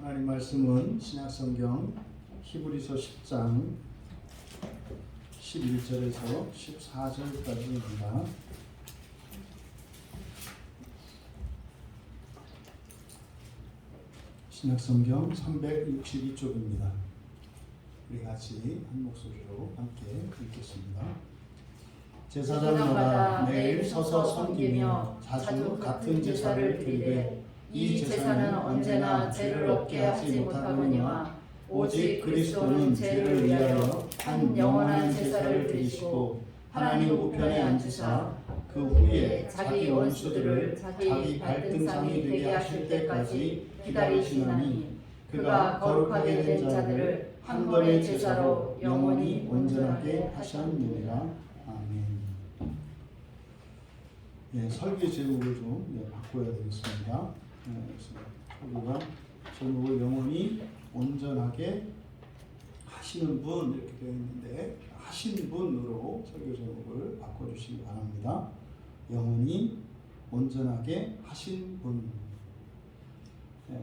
하나님 말씀은 신약성경 히브리서 10장 11절에서 14절까지입니다. 신약성경 362쪽입니다. 우리 같이 한 목소리로 함께 읽겠습니다. 제사장마다 매일 서서 섬기며 자주 같은 제사를 드리되 이 제사는 언제나 죄를 없게 하지 못하거니와 오직 그리스도는 죄를 위하여 한 영원한 제사를 드리시고 하나님 우편에 앉으사 그 후에 자기 원수들을 자기 발등상이 되게 하실 때까지 기다리시나니 그가 거룩하게 된 자들을 한 번의 제사로 영원히 온전하게 하셨느니라. 아멘. 설교 제목을 좀 바꿔야 되겠습니다. 설교가 제목을 영원히 온전하게 하시는 분 이렇게 되어 있는데 하신 분으로 설교 제목을 바꿔주시기 바랍니다. 영원히 온전하게 하신 분.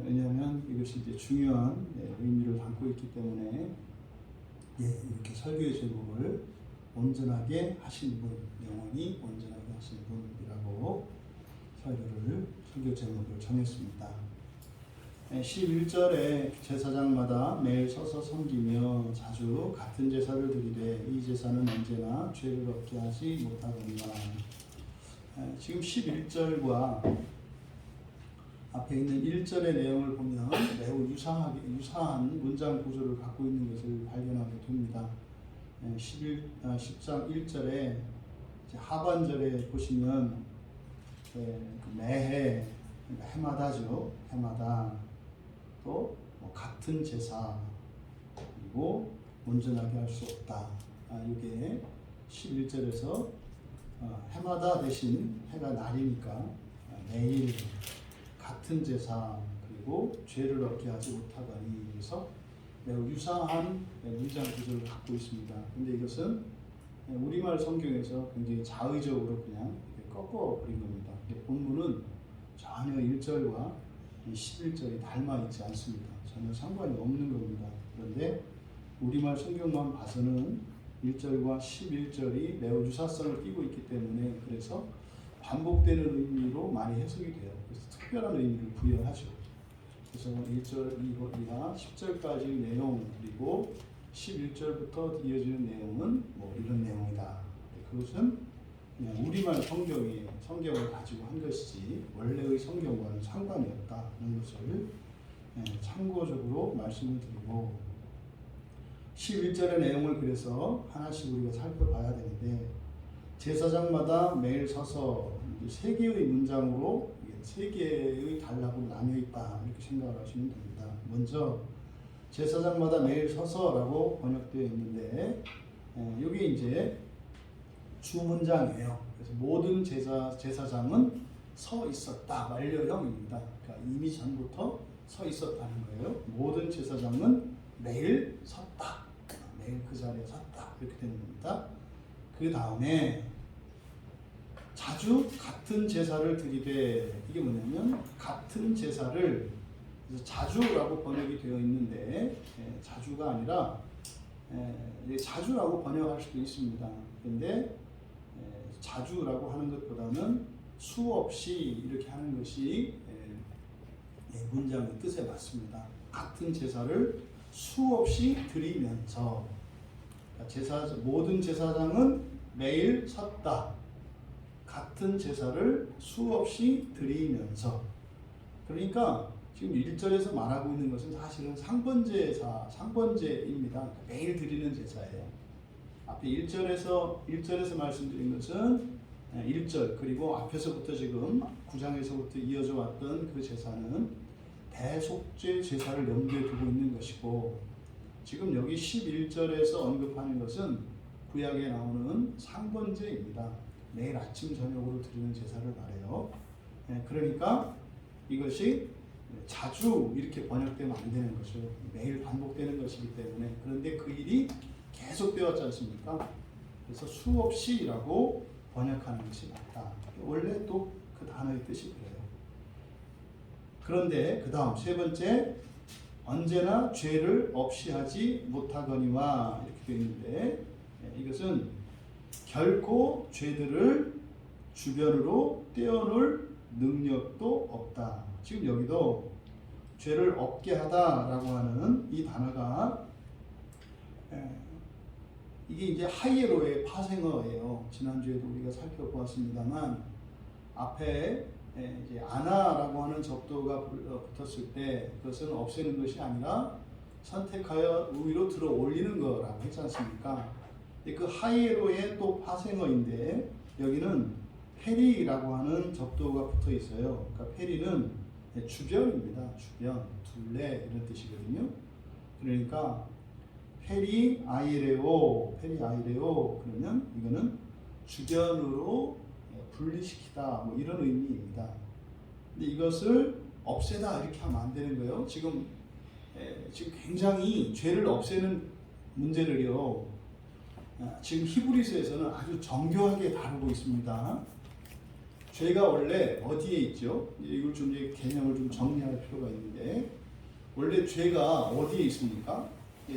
왜냐하면 이것이 이제 중요한 의미를 담고 있기 때문에 이렇게 설교의 제목을 온전하게 하신 분, 영원히 온전하게 하신 분이라고 설교 제목을 정했습니다. 11절에 제사장마다 매일 서서 섬기며 자주 같은 제사를 드리되 이 제사는 언제나 죄를 없게 하지 못하거니와. 지금 11절과 앞에 있는 1절의 내용을 보면 매우 유사한 문장 구조를 갖고 있는 것을 발견하게 됩니다. 10장 1절에 하반절에 보시면 매해, 해마다죠. 해마다 또 같은 제사 그리고 온전하게 할 수 없다. 이게 11절에서 해마다 대신 해가 날이니까 매일 같은 제사 그리고 죄를 얻게 하지 못하다니. 그래서 매우 유사한 문장 구조를 갖고 있습니다. 근데 이것은 우리말 성경에서 굉장히 자의적으로 그냥 꺾어 버린 겁니다. 본문은 전혀 1절과 11절이 닮아 있지 않습니다. 전혀 상관이 없는 겁니다. 그런데 우리말 성경만 봐서는 1절과 11절이 매우 유사성을 띠고 있기 때문에 그래서 반복되는 의미로 많이 해석이 돼요. 그래서 특별한 의미를 부여하죠. 그래서 1절, 2가 10절까지 내용 그리고 11절부터 이어지는 내용은 이런 내용이다. 그것은 그냥 우리말 성경을 가지고 한 것이지 원래의 성경과는 상관이 없다는 것을 참고적으로 말씀을 드리고 11절의 내용을 그래서 하나씩 우리가 살펴봐야 되는데 제사장마다 매일 서서 3개의 문장으로 3개의 단락으로 나뉘어 있다 이렇게 생각을 하시면 됩니다. 먼저 제사장마다 매일 서서라고 번역되어 있는데 이게 이제 주문장이에요. 그래서 모든 제사장은 서 있었다. 완료형입니다. 그러니까 이미 전부터 서 있었다는 거예요. 모든 제사장은 매일 섰다. 매일 그 자리에 섰다. 이렇게 되는 겁니다. 그 다음에 자주 같은 제사를 드리되 이게 뭐냐면 같은 제사를 자주라고 번역이 되어 있는데 자주가 아니라 자주라고 번역할 수도 있습니다. 그런데 자주라고 하는 것보다는 수없이 이렇게 하는 것이 문장의 뜻에 맞습니다. 같은 제사를 수없이 드리면서 모든 제사장은 매일 섰다. 같은 제사를 수없이 드리면서 그러니까 지금 1절에서 말하고 있는 것은 사실은 상번제입니다. 매일 드리는 제사예요. 앞에 1절에서 말씀드린 것은 1절 그리고 앞에서부터 지금 9장에서부터 이어져 왔던 그 제사는 대속죄 제사를 염두에 두고 있는 것이고 지금 여기 11절에서 언급하는 것은 구약에 나오는 상번제입니다. 매일 아침 저녁으로 드리는 제사를 말해요. 그러니까 이것이 자주 이렇게 번역되면 안 되는 거죠. 매일 반복되는 것이기 때문에. 그런데 그 일이 계속되었지 않습니까? 그래서 수없이라고 번역하는 것이 맞다. 원래 또 그 단어의 뜻이 그래요. 그런데 그 다음 세 번째 언제나 죄를 없이 하지 못하거니와 이렇게 되어 있는데 이것은 결코 죄들을 주변으로 떼어놓을 능력도 없다. 지금 여기도 죄를 없게 하다라고 하는 이 단어가 이게 이제 하이에로의 파생어예요. 지난주에도 우리가 살펴보았습니다만 앞에 이제 아나라고 하는 접두가 붙었을 때 그것은 없애는 것이 아니라 선택하여 위로 들어 올리는 거라고 했지 않습니까? 그 하이에로의 또 파생어인데 여기는 페리라고 하는 접두가 붙어 있어요. 그러니까 페리는 주변입니다. 주변, 둘레 이런 뜻이거든요. 그러니까 페리 아이레오 그러면 이거는 주변으로 분리시키다 뭐 이런 의미입니다. 근데 이것을 없애다 이렇게 하면 안 되는 거예요. 지금 굉장히 죄를 없애는 문제를요. 지금 히브리서에서는 아주 정교하게 다루고 있습니다. 죄가 원래 어디에 있죠? 이걸 좀 이제 개념을 좀 정리할 필요가 있는데 원래 죄가 어디에 있습니까?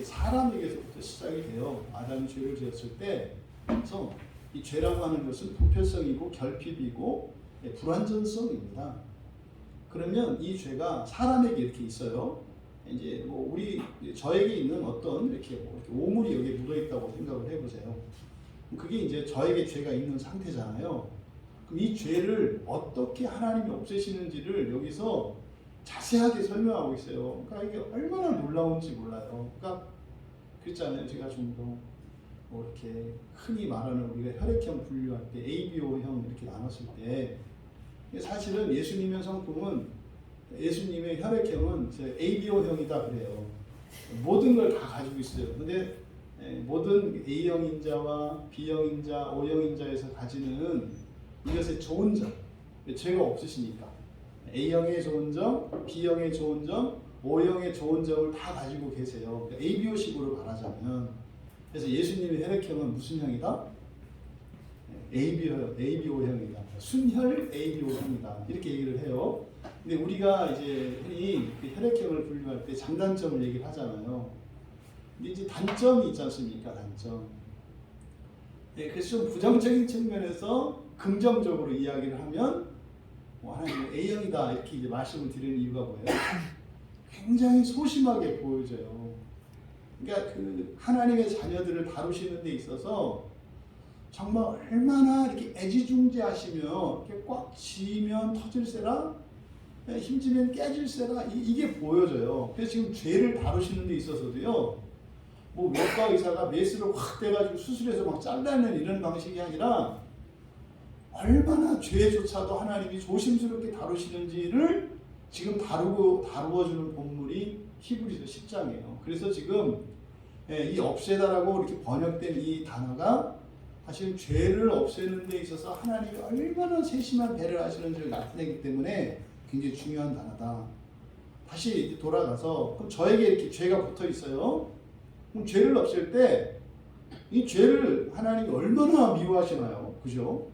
사람에게서부터 시작이 돼요. 아담이 죄를 지었을 때, 그래서 이 죄라고 하는 것은 부패성이고 결핍이고 불완전성입니다. 그러면 이 죄가 사람에게 이렇게 있어요. 이제 뭐 저에게 있는 어떤 이렇게 오물이 여기에 묻어 있다고 생각을 해보세요. 그게 이제 저에게 죄가 있는 상태잖아요. 그럼 이 죄를 어떻게 하나님이 없애시는지를 여기서 자세하게 설명하고 있어요. 그러니까 이게 얼마나 놀라운지 몰라요. 그러니까 그랬잖아요. 제가 좀 더 뭐 이렇게 흔히 말하는 우리가 혈액형 분류할 때 ABO형 이렇게 나눴을 때 사실은 예수님의 성품은 예수님의 혈액형은 ABO형이다 그래요. 모든 걸 다 가지고 있어요. 근데 모든 A형 인자와 B형 인자, O형 인자에서 가지는 이것의 좋은 점, 죄가 없으시니까 A형의 좋은 점, B형의 좋은 점, O형의 좋은 점을 다 가지고 계세요. ABO식으로 말하자면 그래서 예수님의 혈액형은 무슨 형이다? ABO형이다. 순혈 ABO형이다. 이렇게 얘기를 해요. 근데 우리가 이제 흔히 혈액형을 분류할 때 장단점을 얘기를 하잖아요. 근데 이제 단점이 있지 않습니까? 단점. 그래서 좀 부정적인 측면에서 긍정적으로 이야기를 하면 하나님 A형이다 이렇게 이제 말씀을 드리는 이유가 뭐예요? 굉장히 소심하게 보여져요. 그러니까 그 하나님의 자녀들을 다루시는 데 있어서 정말 얼마나 이렇게 애지중지하시면 이렇게 꽉 쥐면 터질세라, 힘주면 깨질세라 이게 보여져요. 그래서 지금 죄를 다루시는 데 있어서도요. 뭐 외과 의사가 메스를 확 대가지고 수술해서 막 잘라내는 이런 방식이 아니라 얼마나 죄조차도 하나님이 조심스럽게 다루시는지를 지금 다루어주는 본문이 히브리서 10장이에요. 그래서 지금 이 없애다라고 이렇게 번역된 이 단어가 사실 죄를 없애는 데 있어서 하나님이 얼마나 세심한 배를 하시는지를 나타내기 때문에 굉장히 중요한 단어다. 다시 돌아가서 그럼 저에게 이렇게 죄가 붙어 있어요. 그럼 죄를 없앨 때 이 죄를 하나님이 얼마나 미워하시나요? 그죠?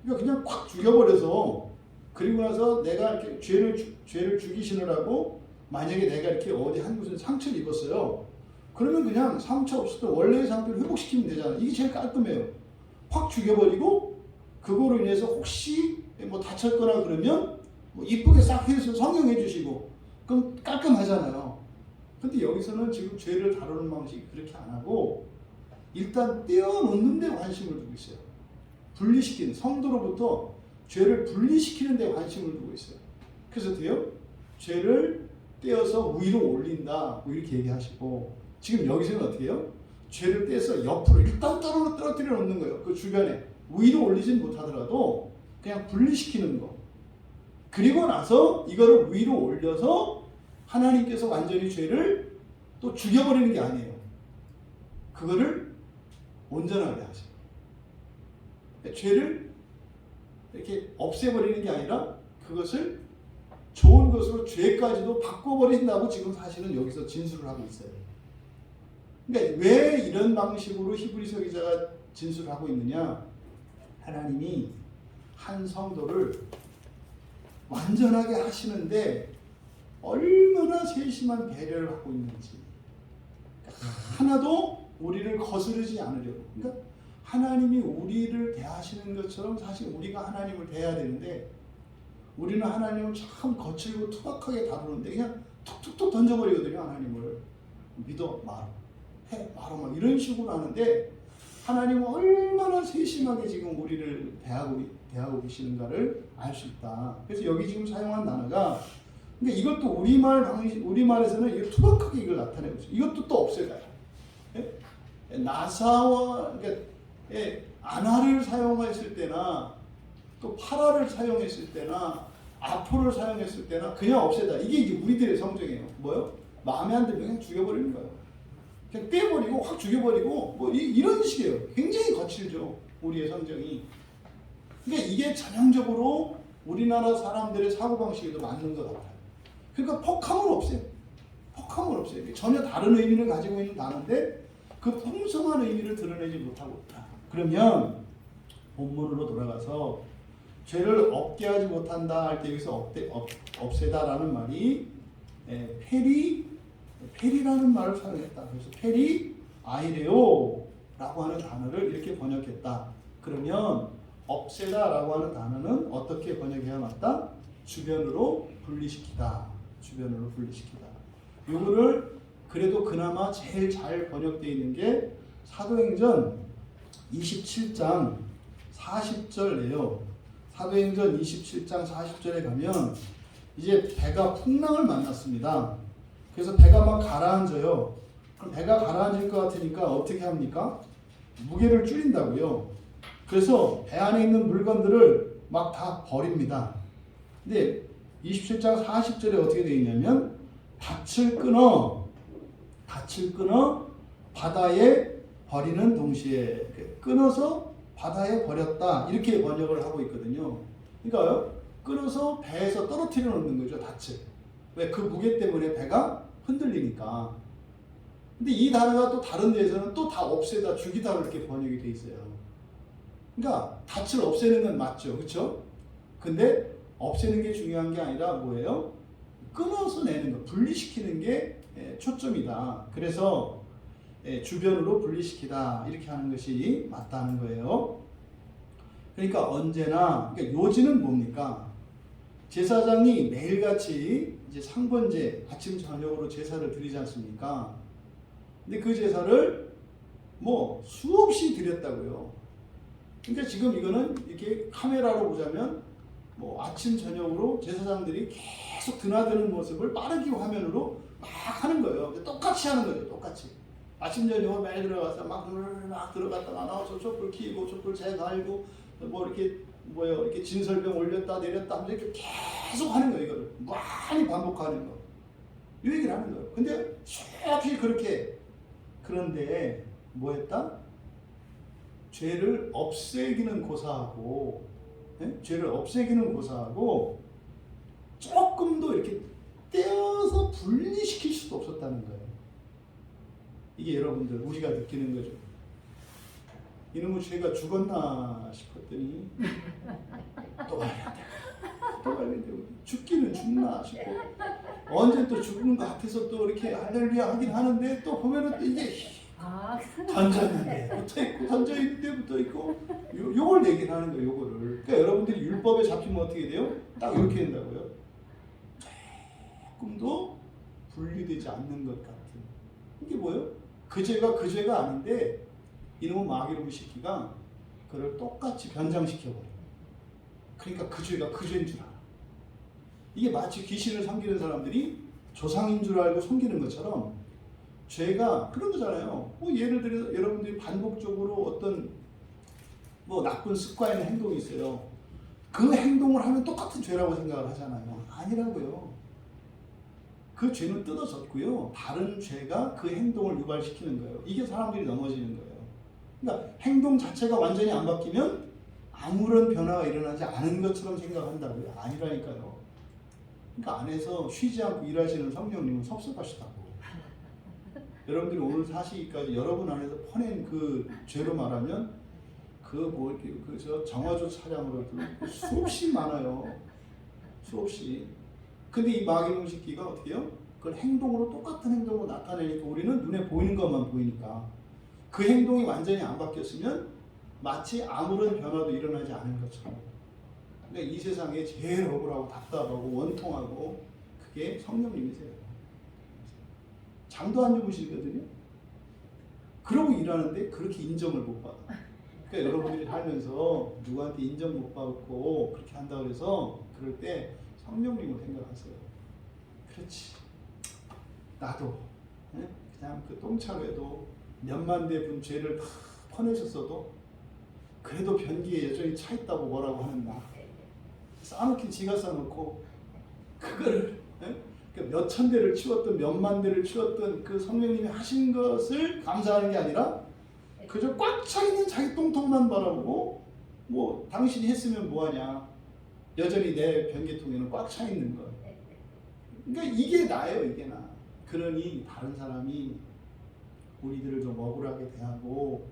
그러니까 그냥 콱 죽여버려서 그리고 나서 내가 이렇게 죄를 죽이시느라고 만약에 내가 이렇게 어디 한 곳에 상처를 입었어요. 그러면 그냥 상처 없을 때 원래의 상태를 회복시키면 되잖아요. 이게 제일 깔끔해요. 확 죽여버리고 그거로 인해서 혹시 뭐 다쳤거나 그러면 뭐 이쁘게 싹 해서 성형해 주시고 그럼 깔끔하잖아요. 근데 여기서는 지금 죄를 다루는 방식이 그렇게 안 하고 일단 떼어놓는 데 관심을 두고 있어요. 분리시키는, 성도로부터 죄를 분리시키는 데 관심을 두고 있어요. 그래서 돼요? 죄를 떼어서 위로 올린다 뭐 이렇게 얘기하시고 지금 여기서는 어떻게 해요? 죄를 떼서 옆으로 일단 떨어뜨려 놓는 거예요. 그 주변에 위로 올리진 못하더라도 그냥 분리시키는 거. 그리고 나서 이거를 위로 올려서 하나님께서 완전히 죄를 또 죽여버리는 게 아니에요. 그거를 온전하게 하셔요. 죄를 이렇게 없애버리는 게 아니라 그것을 좋은 것으로 죄까지도 바꿔버린다고 지금 사실은 여기서 진술을 하고 있어요. 그러니까 왜 이런 방식으로 히브리서 기자가 진술을 하고 있느냐? 하나님이 한 성도를 완전하게 하시는데 얼마나 세심한 배려를 하고 있는지. 하나도 우리를 거스르지 않으려고. 그러니까 하나님이 우리를 대하시는 것처럼 사실 우리가 하나님을 대해야 되는데 우리는 하나님을 참 거칠고 투박하게 다루는데 그냥 툭툭툭 던져버리거든요. 하나님을 믿어 말어 해 말어 막 이런 식으로 하는데 하나님은 얼마나 세심하게 지금 우리를 대하고 계시는가를 알 수 있다. 그래서 여기 지금 사용한 단어가 그러니까 이것도 우리말에서는 이게 투박하게 이걸 나타내고 있어요. 이것도 또 없애가요. 예? 나사와 그러니까 아나를 사용했을 때나 또 파라를 사용했을 때나 아포를 사용했을 때나 그냥 없애다. 이게 이제 우리들의 성정이에요. 뭐요? 마음에 안 들면 그냥 죽여버리는 거예요. 그냥 떼버리고 확 죽여버리고 뭐 이런 식이에요. 굉장히 거칠죠. 우리의 성정이. 그러니까 이게 전형적으로 우리나라 사람들의 사고방식에도 맞는 것 같아요. 그러니까 폭함을 없애요. 폭함을 없애요. 전혀 다른 의미를 가지고 있는 단어인데 그 풍성한 의미를 드러내지 못하고 있다. 그러면 본문으로 돌아가서 죄를 없게 하지 못한다 할 때 여기서 없애다라는 말이 페리라는 말을 사용했다. 그래서 페리 아이레오라고 하는 단어를 이렇게 번역했다. 그러면 없애다라고 하는 단어는 어떻게 번역해야 맞다? 주변으로 분리시키다. 주변으로 분리시키다. 요거를 그래도 그나마 제일 잘 번역되어 있는 게 사도행전 27장 40절이에요. 사도행전 27장 40절에 가면 이제 배가 풍랑을 만났습니다. 그래서 배가 막 가라앉아요. 그럼 배가 가라앉을 것 같으니까 어떻게 합니까? 무게를 줄인다고요. 그래서 배 안에 있는 물건들을 막 다 버립니다. 근데 27장 40절에 어떻게 되어 있냐면 닻을 끊어 바다에 버리는 동시에 끊어서 바다에 버렸다 이렇게 번역을 하고 있거든요. 그러니까 끊어서 배에서 떨어뜨려 놓는 거죠. 닻을. 왜? 그 무게 때문에 배가 흔들리니까. 근데 이 단어가 또 다른 데에서는 또 다 없애다 죽이다 이렇게 번역이 돼 있어요. 그러니까 닻을 없애는 건 맞죠. 그렇죠? 근데 없애는 게 중요한 게 아니라 뭐예요? 끊어서 내는 거, 분리시키는 게 초점이다. 그래서 주변으로 분리시키다 이렇게 하는 것이 맞다는 거예요. 그러니까 언제나 그러니까 요지는 뭡니까? 제사장이 매일같이 이제 상번제 아침 저녁으로 제사를 드리지 않습니까? 근데 그 제사를 뭐 수없이 드렸다고요. 그러니까 지금 이거는 이렇게 카메라로 보자면 뭐 아침 저녁으로 제사장들이 계속 드나드는 모습을 빠르게 화면으로 막 하는 거예요. 똑같이 하는 거죠. 똑같이. 아침 저녁으로 매일 들어가서 막 들어갔다가 나와서 촛불 켜고 촛불 재갈고 뭐 이렇게 뭐요 이렇게 진설병 올렸다 내렸다 하면서 이렇게 계속 하는 거예요. 이거를 많이 반복하는 거. 이 얘기를 하는 거예요. 근데 수없이 그렇게 그런데 뭐 했다? 죄를 없애기는 고사하고 죄를 없애기는 고사하고 조금도 이렇게 떼어서 분리시킬 수도 없었다는 거예요. 이게 여러분들 우리가 느끼는 거죠. 이놈의 죄가 죽었나 싶었더니 또 말했대. 또 말했대. 죽기는 죽나 싶고 언제 또 죽는 것 같아서 또 이렇게 할렐루야 하긴 하는데 또 보면은 또 이게 던졌는데 붙어있고 던져있는데 붙어있고 요걸 내긴 하는 거예요. 요거를. 그러니까 여러분들이 율법에 잡히면 어떻게 돼요? 딱 이렇게 된다고요. 조금도 분리되지 않는 것 같은. 이게 뭐예요? 그 죄가 아닌데 이놈의 마귀로운 새끼가 그를 똑같이 변장시켜버려요. 그러니까 그 죄가 그 죄인 줄 알아. 이게 마치 귀신을 섬기는 사람들이 조상인 줄 알고 섬기는 것처럼 죄가 그런 거잖아요. 뭐 예를 들어서 여러분들이 반복적으로 어떤 뭐 나쁜 습관이나 행동이 있어요. 그 행동을 하면 똑같은 죄라고 생각을 하잖아요. 아니라고요. 그 죄는 뜯어졌고요. 다른 죄가 그 행동을 유발시키는 거예요. 이게 사람들이 넘어지는 거예요. 그러니까 행동 자체가 완전히 안 바뀌면 아무런 변화가 일어나지 않은 것처럼 생각한다고요. 아니라니까요. 그러니까 안에서 쉬지 않고 일하시는 성령님은 섭섭하시다고. 여러분들이 오늘 사시기까지 여러분 안에서 퍼낸 그 죄로 말하면 저 정화조 차량으로도 수없이 많아요. 수없이. 근데 이 마귀노식기가 어떻게 해요? 그걸 행동으로 똑같은 행동으로 나타내니까 우리는 눈에 보이는 것만 보이니까 그 행동이 완전히 안 바뀌었으면 마치 아무런 변화도 일어나지 않은 것처럼. 그러니까 이 세상에 제일 억울하고 답답하고 원통하고 그게 성령님이세요. 잠도 안 주무시거든요. 그러고 일하는데 그렇게 인정을 못 받아. 그러니까 여러분들이 살면서 누구한테 인정 못 받고 그렇게 한다고 해서 그럴 때 성령님을 생각하세요. 그렇지. 나도 그냥 그 똥차례도 몇만 대분 죄를 다 퍼내셨어도 그래도 변기에 여전히 차 있다고 뭐라고 하는 나. 쌓아놓긴 지가 쌓아놓고 그거를 몇천 대를 치웠든 몇만 대를 치웠든 그 성령님이 하신 것을 감사하는 게 아니라 그저 꽉 차 있는 자기 똥통만 바라보고 뭐 당신이 했으면 뭐하냐. 여전히 내 변기통에는 꽉 차 있는 것. 그러니까 이게 나예요, 이게 나. 그러니 다른 사람이 우리들을 좀 억울하게 대하고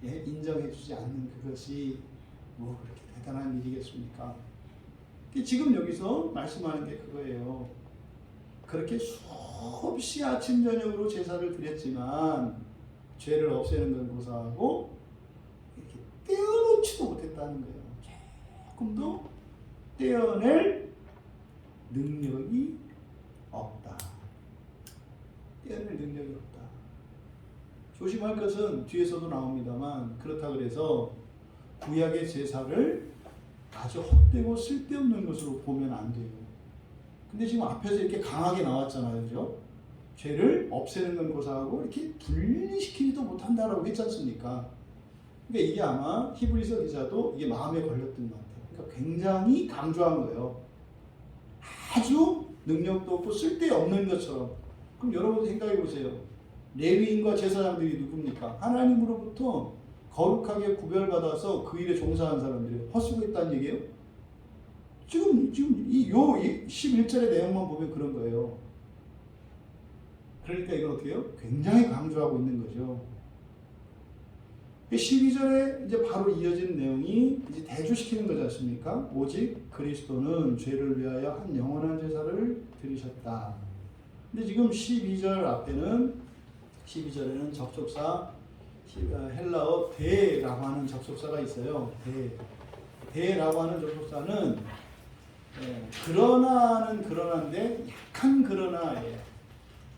인정해주지 않는 그것이 뭐 그렇게 대단한 일이겠습니까? 지금 여기서 말씀하는 게 그거예요. 그렇게 수없이 아침 저녁으로 제사를 드렸지만 죄를 없애는 건 고사하고 이렇게 떼어놓지도 못했다는 거예요. 조금도 떼어낼 능력이 없다. 떼어낼 능력이 없다. 조심할 것은 뒤에서도 나옵니다만 그렇다 그래서 구약의 제사를 아주 헛되고 쓸데없는 것으로 보면 안 돼요. 근데 지금 앞에서 이렇게 강하게 나왔잖아요. 그죠? 죄를 없애는 건 고사하고 이렇게 분리시키지도 못한다라고 했지 않습니까? 그러니까 이게 아마 히브리서 기자도 이게 마음에 걸렸던 것 같아요. 그러니까 굉장히 강조한 거예요. 아주 능력도 없고 쓸데없는 것처럼. 그럼 여러분 생각해 보세요. 레위인과 제사장들이 누굽니까? 하나님으로부터 거룩하게 구별받아서 그 일에 종사한 사람들이 헛수고했다는 얘기예요? 지금 이 11절의 내용만 보면 그런 거예요. 그러니까 이건 어떻게 해요? 굉장히 강조하고 있는 거죠. 12절에 이제 바로 이어지는 내용이 이제 대조시키는 거지 않습니까? 오직 그리스도는 죄를 위하여 한 영원한 제사를 드리셨다. 근데 지금 12절 앞에는 12절에는 접속사 헬라어 대라고 하는 접속사가 있어요. 대라고 하는 접속사는 그러나는 그러나인데 약한 그러나예요.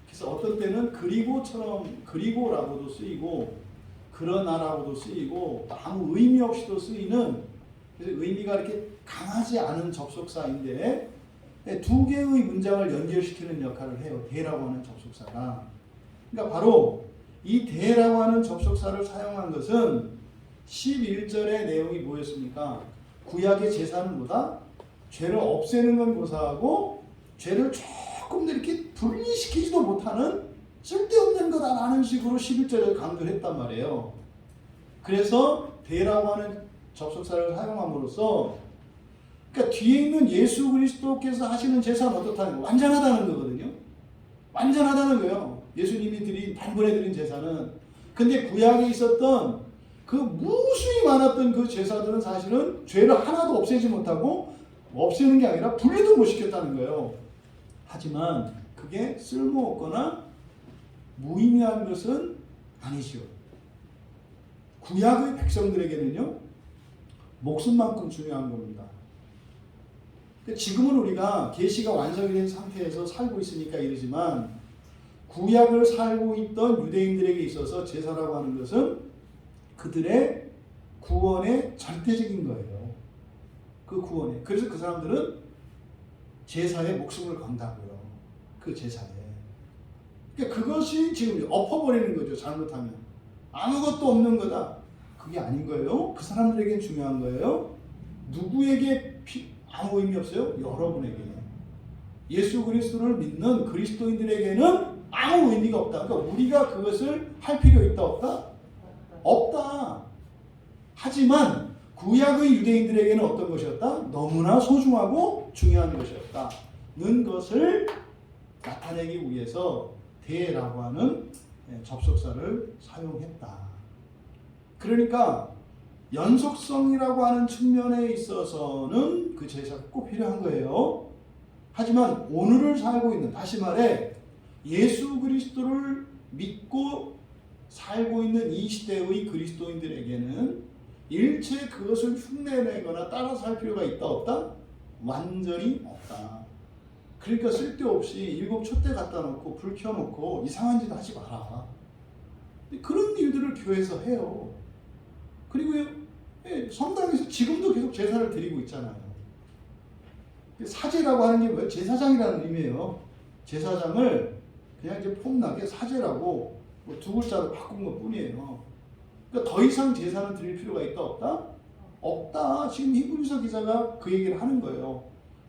그래서 어떤 때는 그리고라고도 쓰이고 그러나라고도 쓰이고 아무 의미 없이도 쓰이는, 그래서 의미가 이렇게 강하지 않은 접속사인데 두 개의 문장을 연결시키는 역할을 해요. 대라고 하는 접속사가. 그러니까 바로 이 대라고 하는 접속사를 사용한 것은 11절의 내용이 뭐였습니까? 구약의 제사는 뭐다? 죄를 없애는 건 고사하고 죄를 조금 더 이렇게 분리시키지도 못하는 쓸데없는 거다라는 식으로 11절에 강조를 했단 말이에요. 그래서 대라고 하는 접속사를 사용함으로써 그러니까 뒤에 있는 예수 그리스도께서 하시는 제사는 어떻다는 거예요? 완전하다는 거거든요. 완전하다는 거예요. 예수님이 드린 단번에 드린 제사는. 근데 구약에 있었던 그 무수히 많았던 그 제사들은 사실은 죄를 하나도 없애지 못하고 없애는 게 아니라 분리도 못 시켰다는 거예요. 하지만 그게 쓸모없거나 무의미한 것은 아니죠. 구약의 백성들에게는요, 목숨만큼 중요한 겁니다. 지금은 우리가 계시가 완성이 된 상태에서 살고 있으니까 이러지만 구약을 살고 있던 유대인들에게 있어서 제사라고 하는 것은 그들의 구원의 절대적인 거예요. 그 구원에. 그래서 그 사람들은 제사에 목숨을 건다고요. 그 제사에. 그러니까 그것이 지금 엎어버리는 거죠. 잘못하면. 아무것도 없는 거다. 그게 아닌 거예요. 그 사람들에겐 중요한 거예요. 누구에게 아무 의미 없어요? 여러분에게. 예수 그리스도를 믿는 그리스도인들에게는 아무 의미가 없다. 그러니까 우리가 그것을 할 필요 있다 없다? 없다. 하지만 구약의 유대인들에게는 어떤 것이었다? 너무나 소중하고 중요한 것이었다는 것을 나타내기 위해서 대라고 하는 접속사를 사용했다. 그러니까 연속성이라고 하는 측면에 있어서는 그 제사가 꼭 필요한 거예요. 하지만 오늘을 살고 있는, 다시 말해 예수 그리스도를 믿고 살고 있는 이 시대의 그리스도인들에게는 일체 그것을 흉내내거나 따라 살 필요가 있다 없다? 완전히 없다. 그러니까 쓸데없이 일곱 촛대 갖다 놓고 불 켜놓고 이상한 짓 하지 마라. 그런 일들을 교회에서 해요. 그리고요, 성당에서 지금도 계속 제사를 드리고 있잖아요. 사제라고 하는 게 뭐예요? 제사장이라는 의미예요. 제사장을 그냥 이제 폼나게 사제라고 두 글자로 바꾼 것 뿐이에요. 그러니까 더 이상 제사는 드릴 필요가 있다 없다? 없다. 지금 히브리서 기자가 그 얘기를 하는 거예요.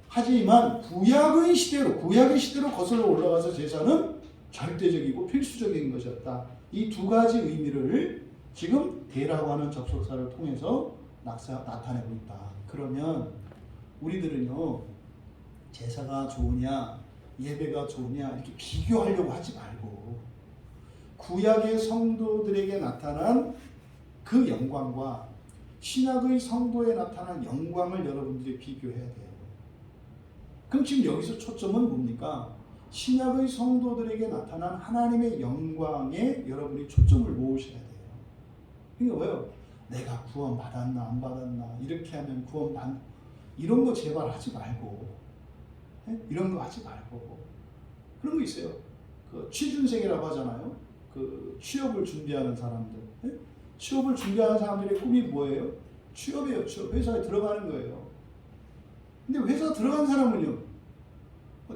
하지만 구약의 시대로 거슬러 올라가서 제사는 절대적이고 필수적인 것이었다. 이 두 가지 의미를 지금 대라고 하는 접속사를 통해서 나타내고 있다. 그러면 우리들은요, 제사가 좋으냐 예배가 좋으냐 이렇게 비교하려고 하지 말고 구약의 성도들에게 나타난 그 영광과 신약의 성도에 나타난 영광을 여러분들이 비교해야 돼요. 그럼 지금 여기서 초점은 뭡니까? 신약의 성도들에게 나타난 하나님의 영광에 여러분이 초점을 모으셔야 돼요. 이게 뭐예요? 내가 구원 받았나 안 받았나, 이렇게 하면 구원 이런 거 제발 하지 말고, 이런 거 하지 말고. 그런 거 있어요. 그 취준생이라고 하잖아요. 그 취업을 준비하는 사람들. 취업을 준비하는 사람들의 꿈이 뭐예요? 취업이에요. 취업. 회사에 들어가는 거예요. 근데 회사 들어간 사람은요,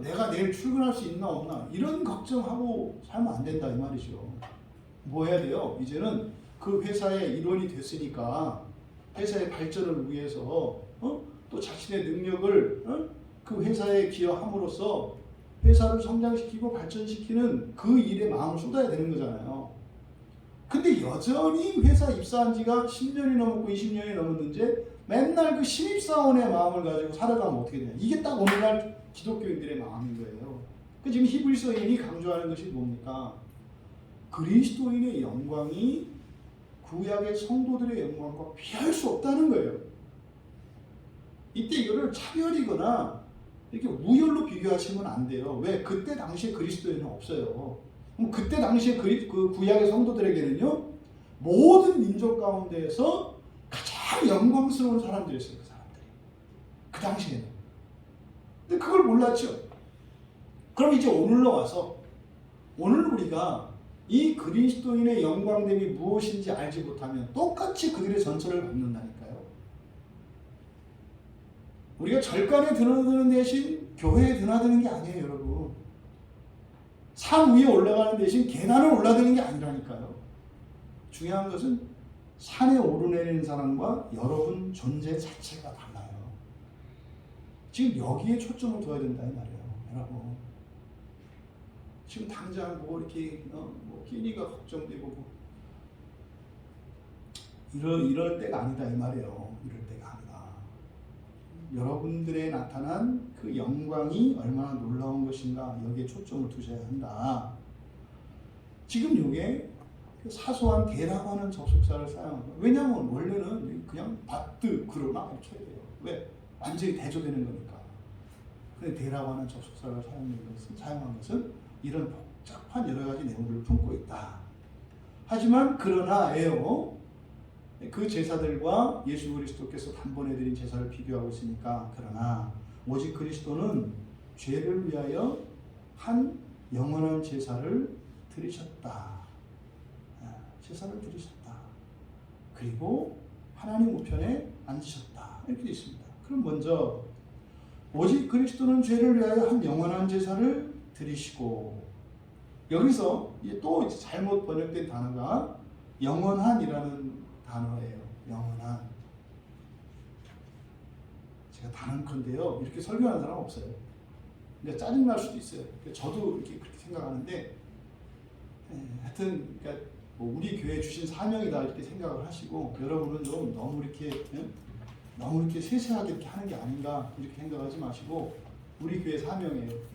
내가 내일 출근할 수 있나 없나 이런 걱정하고 살면 안 된다 이 말이죠. 뭐 해야 돼요? 이제는 그 회사의 일원이 됐으니까 회사의 발전을 위해서 또 자신의 능력을 그 회사에 기여함으로써 회사를 성장시키고 발전시키는 그 일에 마음을 쏟아야 되는 거잖아요. 근데 여전히 회사 입사한 지가 10년이 넘었고 20년이 넘었는지 맨날 그 신입사원의 마음을 가지고 살아가면 어떻게 되냐. 이게 딱 오늘날 기독교인들의 마음인 거예요. 지금 히브리서인이 강조하는 것이 뭡니까? 그리스도인의 영광이 구약의 성도들의 영광과 비할 수 없다는 거예요. 이때 이거를 차별이거나 이렇게 우열로 비교하시면 안 돼요. 왜? 그때 당시에 그리스도인은 없어요. 그럼 그때 당시에 그 구약의 성도들에게는요, 모든 민족 가운데에서 가장 영광스러운 사람들이었어요. 그 사람들이. 그 당시에는. 근데 그걸 몰랐죠. 그럼 이제 오늘로 와서 오늘 우리가 이 그리스도인의 영광됨이 무엇인지 알지 못하면 똑같이 그들의 전철을 밟는다니까요. 우리가 절간에 드나드는 대신 교회에 드나드는 게 아니에요, 여러분. 산 위에 올라가는 대신 계단을 올라드는 게 아니라니까요. 중요한 것은 산에 오르내리는 사람과 여러분 존재 자체가 달라요. 지금 여기에 초점을 둬야 된다 이 말이에요, 여러분. 지금 당장 뭐 이렇게 뭐 끼니가 걱정되고 뭐 이럴 때가 아니다 이 말이에요. 이럴 때가 아니다. 여러분들의 나타난 그 영광이 얼마나 놀라운 것인가, 여기에 초점을 두셔야 한다. 지금 이게 사소한 대라고 하는 접속사를 사용합니다. 왜냐하면 원래는 그냥 바트 그러나 이렇게 해야 돼요. 왜? 완전히 대조되는 거니까. 근데 대라고 하는 접속사를 사용한 것은 이런 복잡한 여러 가지 내용들을 품고 있다. 하지만 그러나예요. 그 제사들과 예수 그리스도께서 단번에 드린 제사를 비교하고 있으니까, 그러나 오직 그리스도는 죄를 위하여 한 영원한 제사를 드리셨다. 제사를 드리셨다. 그리고 하나님 우편에 앉으셨다. 이렇게 되어 있습니다. 그럼 먼저 오직 그리스도는 죄를 위하여 한 영원한 제사를 드리시고, 여기서 또 잘못 번역된 단어가 영원한이라는 단어예요. 영원한. 제가 단언컨대요, 이렇게 설교하는 사람 없어요. 근데 짜증날 수도 있어요. 저도 이렇게 그렇게 생각하는데, 하여튼 그러니까 뭐 우리 교회 주신 사명이다 이렇게 생각을 하시고, 여러분은 좀 너무 이렇게 세세하게 이렇게 하는 게 아닌가 이렇게 생각하지 마시고, 우리 교회 사명이에요.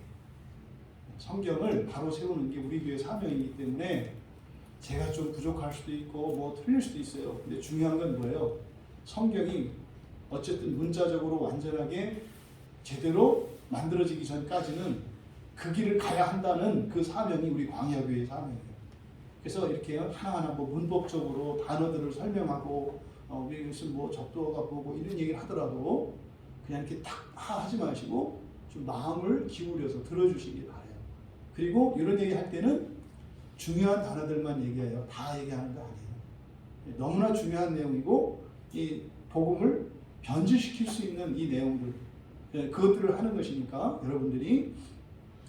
성경을 바로 세우는 게 우리 교회 사명이기 때문에 제가 좀 부족할 수도 있고 뭐 틀릴 수도 있어요. 근데 중요한 건 뭐예요? 성경이 어쨌든 문자적으로 완전하게 제대로 만들어지기 전까지는 그 길을 가야 한다는 그 사명이 우리 광야교회의 사명이에요. 그래서 이렇게 하나하나 뭐 문법적으로 단어들을 설명하고 우리 무슨 뭐 적도가 보고 이런 얘기를 하더라도 그냥 이렇게 딱 하지 마시고 좀 마음을 기울여서 들어주시기 바래요. 그리고 이런 얘기 할 때는 중요한 단어들만 얘기해요. 다 얘기하는 거 아니에요. 너무나 중요한 내용이고 이 복음을 변질시킬 수 있는 이 내용들 그것들을 하는 것이니까 여러분들이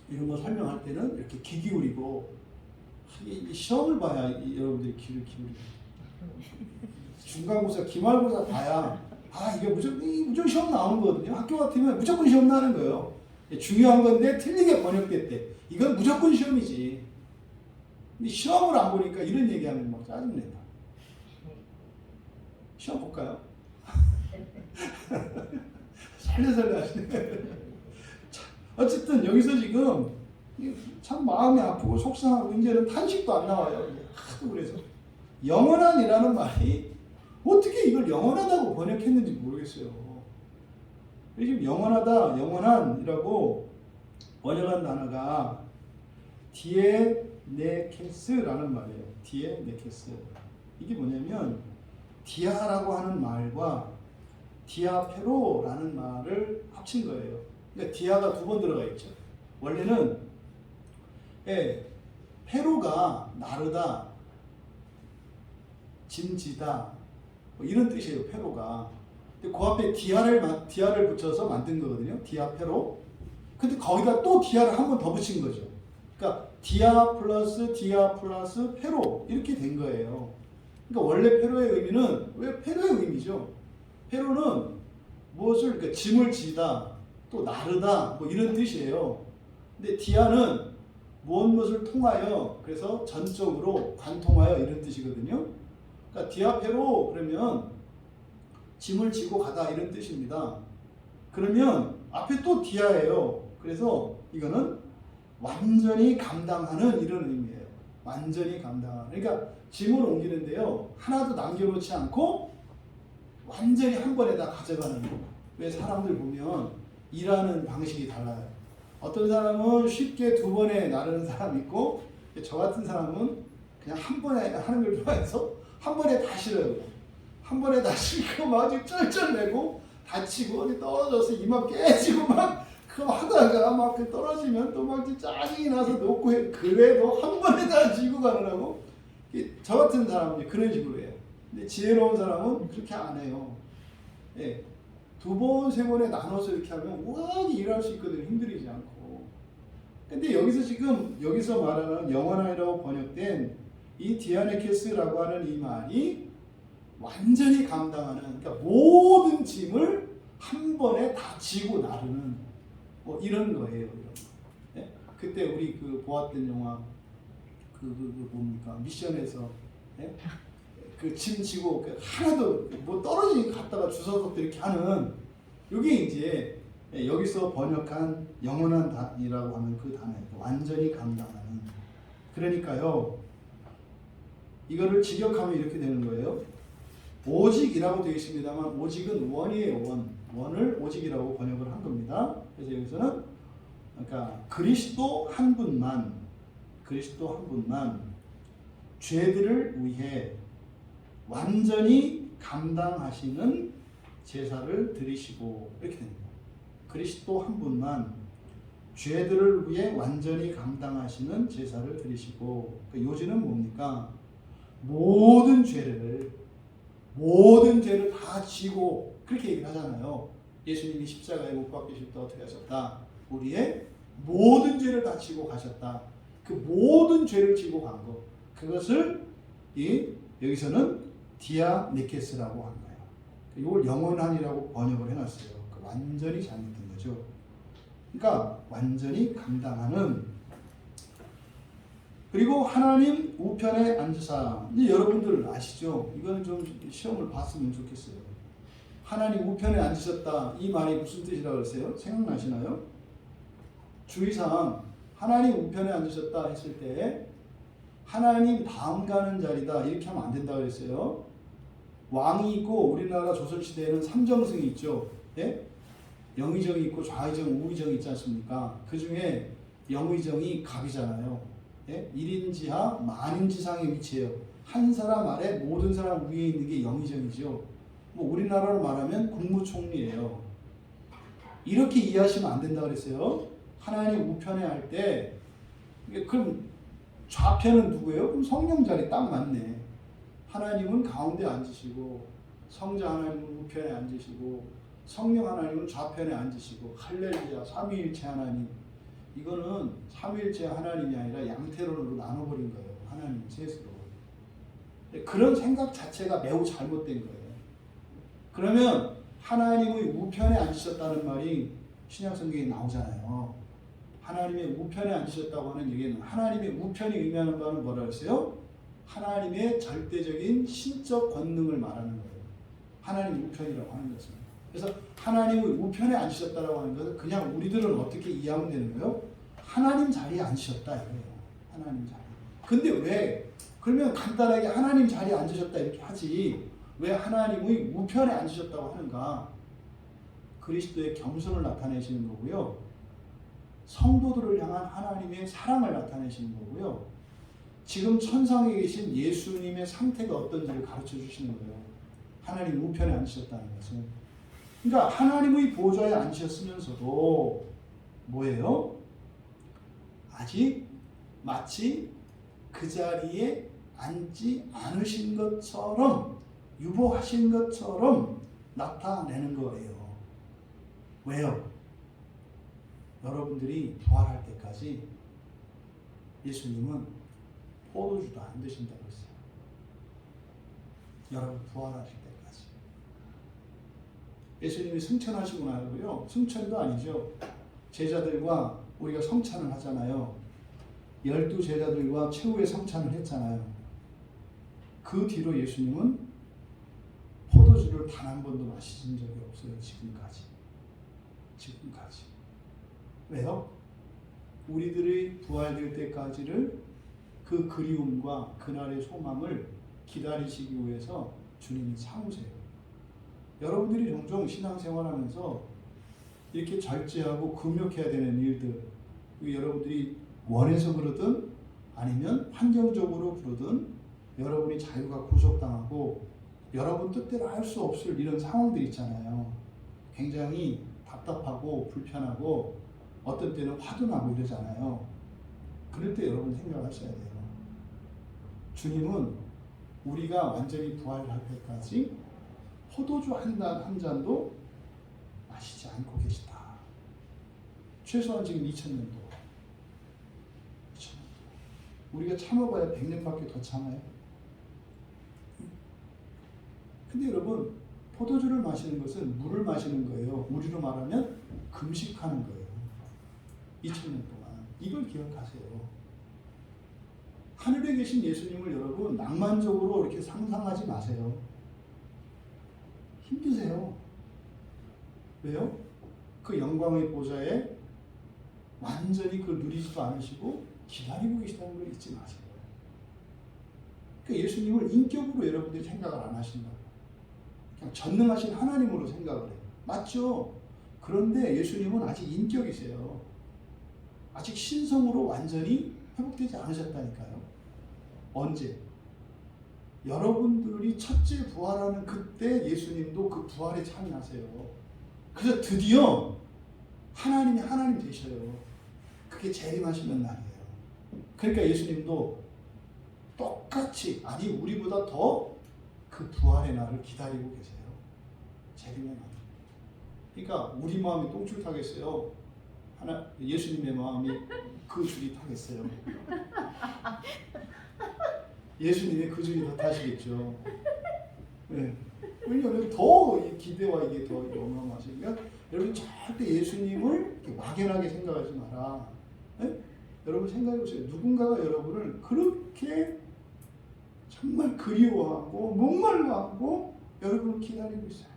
이런 거 설명할 때는 이렇게 귀 기울이고 이 시험을 봐야 여러분들이 귀를 기울이고 중간고사, 기말고사 봐야 이게 무조건 시험 나오는 거거든요. 학교 같으면 무조건 시험 나는 거예요. 중요한 건데 틀리게 번역됐대. 이건 무조건 시험이지. 근데 시험을 안 보니까 이런 얘기하면 막 짜증낸다. 시험 볼까요? 살려살려 하시네. 어쨌든 여기서 지금 참 마음이 아프고 속상하고 이제는 탄식도 안 나와요. 하도 그래서 영원한이라는 말이 어떻게 이걸 영원하다고 번역했는지 모르겠어요. 지금 영원하다, 영원한이라고 번역한 단어가 디에네케스라는 말이에요. 디에네케스. 이게 뭐냐면 디아라고 하는 말과 디아페로라는 말을 합친 거예요. 그러니까 디아가 두 번 들어가 있죠. 원래는 페로가 나르다, 짐지다 뭐 이런 뜻이에요. 페로가. 근데 그 앞에 디아를 붙여서 만든 거거든요. 디아페로. 근데 거기다 또 디아를 한 번 더 붙인 거죠. 그러니까 디아 플러스 페로 이렇게 된 거예요. 그러니까 원래 페로의 의미는 왜 페로의 의미죠? 페로는 무엇을 그러니까 짐을 지다 또 나르다 뭐 이런 뜻이에요. 근데 디아는 무엇을 통하여 그래서 전적으로 관통하여 이런 뜻이거든요. 그러니까 디아페로 그러면 짐을 지고 가다 이런 뜻입니다. 그러면 앞에 또 디아예요. 그래서 이거는 완전히 감당하는 이런 의미예요. 완전히 감당하는. 그러니까 짐을 옮기는데요. 하나도 남겨놓지 않고 완전히 한 번에 다 가져가는 거예요. 왜 사람들 보면 일하는 방식이 달라요. 어떤 사람은 쉽게 두 번에 나르는 사람이 있고 저 같은 사람은 그냥 한 번에 하는 걸 좋아해서 한 번에 다 실어요. 한 번에 다 실고 막 쩔쩔매고 다치고 어디 떨어져서 이마 깨지고 막 그거 하다가 막 떨어지면 또 막 짜증이 나서 놓고 해. 그래도 한 번에 다 지고 가느라고 저 같은 사람은 그런 식으로 해요. 근데 지혜로운 사람은 그렇게 안 해요. 예. 두 번, 세 번에 나눠서 이렇게 하면 우아하게 일할 수 있거든요. 힘들이지 않고. 근데 여기서 말하는 영원한이라고 번역된 이 디아네케스라고 하는 이 말이 완전히 감당하는, 그러니까 모든 짐을 한 번에 다 지고 나르는 뭐 이런 거예요. 이런 거. 네? 그때 우리 보았던 영화 뭡니까 미션에서 네? 그 짐 지고 하나도 뭐 떨어지게 갔다가 주워서 이렇게 하는 이게 이제 여기서 번역한 영원한이라고 하는 그 단어예요. 완전히 감당하는. 그러니까요. 이거를 직역하면 이렇게 되는 거예요. 오직이라고 되어 있습니다만 오직은 원이에요. 원을 오직이라고 번역을 한 겁니다. 그래서 여기서는 그러니까 그리스도 한 분만 죄들을 위해 완전히 감당하시는 제사를 드리시고 이렇게 됩니다. 그리스도 한 분만 죄들을 위해 완전히 감당하시는 제사를 드리시고 그러니까 요지는 뭡니까? 모든 죄를 다 지고 그렇게 얘기를 하잖아요. 예수님이 십자가에 못 박히실 때 어떻게 하셨다? 우리의 모든 죄를 다 지고 가셨다. 그 모든 죄를 지고 간 것. 그것을 여기서는 디아네케스라고 한 거예요. 이걸 영원한이라고 번역을 해놨어요. 완전히 잘못된 거죠. 그러니까 완전히 감당하는. 그리고 하나님 우편에 앉으사. 이제 여러분들 아시죠? 이거는 좀 시험을 봤으면 좋겠어요. 하나님 우편에 앉으셨다. 이 말이 무슨 뜻이라고 그랬어요? 생각나시나요? 주의사항. 하나님 우편에 앉으셨다 했을 때 하나님 다음 가는 자리다 이렇게 하면 안 된다고 그랬어요. 왕이 있고 우리나라 조선시대에는 삼정승이 있죠. 예? 영의정이 있고 좌의정, 우의정이 있지 않습니까? 그 중에 영의정이 갑이잖아요. 예? 1인지하 만인지상의 위치예요. 한 사람 아래 모든 사람 위에 있는 게 영의정이죠. 뭐 우리나라로 말하면 국무총리예요. 이렇게 이해하시면 안 된다 그랬어요. 하나님 우편에 할 때 그럼 좌편은 누구예요? 그럼 성령 자리 딱 맞네. 하나님은 가운데 앉으시고 성자 하나님은 우편에 앉으시고 성령 하나님은 좌편에 앉으시고 할렐루야 삼위일체 하나님. 이거는 삼위일체 하나님이 아니라 양태론으로 나눠버린 거예요. 하나님 셋으로. 그런 생각 자체가 매우 잘못된 거예요. 그러면 하나님의 우편에 앉으셨다는 말이 신약성경에 나오잖아요. 하나님의 우편에 앉으셨다고 하는 얘기는 하나님의 우편이 의미하는 바는 뭐라 그랬어요? 하나님의 절대적인 신적 권능을 말하는 거예요. 하나님 우편이라고 하는 것은. 그래서 하나님의 우편에 앉으셨다라고 하는 것은 그냥 우리들은 어떻게 이해하면 되는 거예요? 하나님 자리에 앉으셨다 이거예요. 하나님 자리. 근데 왜? 그러면 간단하게 하나님 자리에 앉으셨다 이렇게 하지. 왜 하나님의 우편에 앉으셨다고 하는가? 그리스도의 겸손을 나타내시는 거고요. 성도들을 향한 하나님의 사랑을 나타내시는 거고요. 지금 천상에 계신 예수님의 상태가 어떤지를 가르쳐 주시는 거예요. 하나님 우편에 앉으셨다는 것은. 그러니까 하나님의 보좌에 앉으셨으면서도 뭐예요? 아직 마치 그 자리에 앉지 않으신 것처럼 유보하신 것처럼 나타내는 거예요. 왜요? 여러분들이 부활할 때까지 예수님은 포도주도 안 드신다고 했어요. 여러분 부활하실 때까지. 예수님이 승천하시고 나고요. 승천도 아니죠. 제자들과 우리가 성찬을 하잖아요. 12제자들과 최후의 성찬을 했잖아요. 그 뒤로 예수님은 포도주를 단 한 번도 마시신 적이 없어요. 지금까지. 왜요? 우리들의 부활될 때까지를 그 그리움과 그날의 소망을 기다리시기 위해서 주님이 참으세요. 여러분들이 종종 신앙생활하면서 이렇게 절제하고 금욕해야 되는 일들, 여러분들이 원해서 그러든 아니면 환경적으로 그러든 여러분이 자유가 구속당하고 여러분 뜻대로 할 수 없을 이런 상황들 있잖아요. 굉장히 답답하고 불편하고 어떤 때는 화도 나고 이러잖아요. 그럴 때 여러분 생각하셔야 돼요. 주님은 우리가 완전히 부활할 때까지 포도주 한 잔도 마시지 않고 계시다. 최소한 지금 2000년도. 우리가 참아봐야 100년밖에 더 참아요. 근데 여러분 포도주를 마시는 것은 물을 마시는 거예요. 우리로 말하면 금식하는 거예요. 2000년 동안. 이걸 기억하세요. 하늘에 계신 예수님을 여러분 낭만적으로 이렇게 상상하지 마세요. 힘드세요. 왜요? 그 영광의 보좌에 완전히 그 누리지도 않으시고 기다리고 계시다는 걸 잊지 마세요. 그러니까 예수님을 인격으로 여러분들이 생각을 안 하신다. 그냥 전능하신 하나님으로 생각을 해요. 맞죠? 그런데 예수님은 아직 인격이세요. 아직 신성으로 완전히 회복되지 않으셨다니까요. 언제? 여러분들이 첫째 부활하는 그때 예수님도 그 부활에 참여하세요. 그래서 드디어 하나님이 하나님 되셔요. 그게 재림하시는 날이에요. 그러니까 예수님도 똑같이, 아니 우리보다 더 그 부활의 날을 기다리고 계세요. 재림의 날. 그러니까 우리 마음이 똥줄 타겠어요. 예수님의 마음이 그 줄이 타겠어요. 예수님의 그 줄이 더 타시겠죠. 네. 왜냐하면 더 기대와 이게 더 어마어마하시니까 여러분 절대 예수님을 이렇게 막연하게 생각하지 마라. 네? 여러분 생각해 보세요. 누군가가 여러분을 그렇게 정말 그리워하고 목말라하고 여러분을 기다리고 있어요.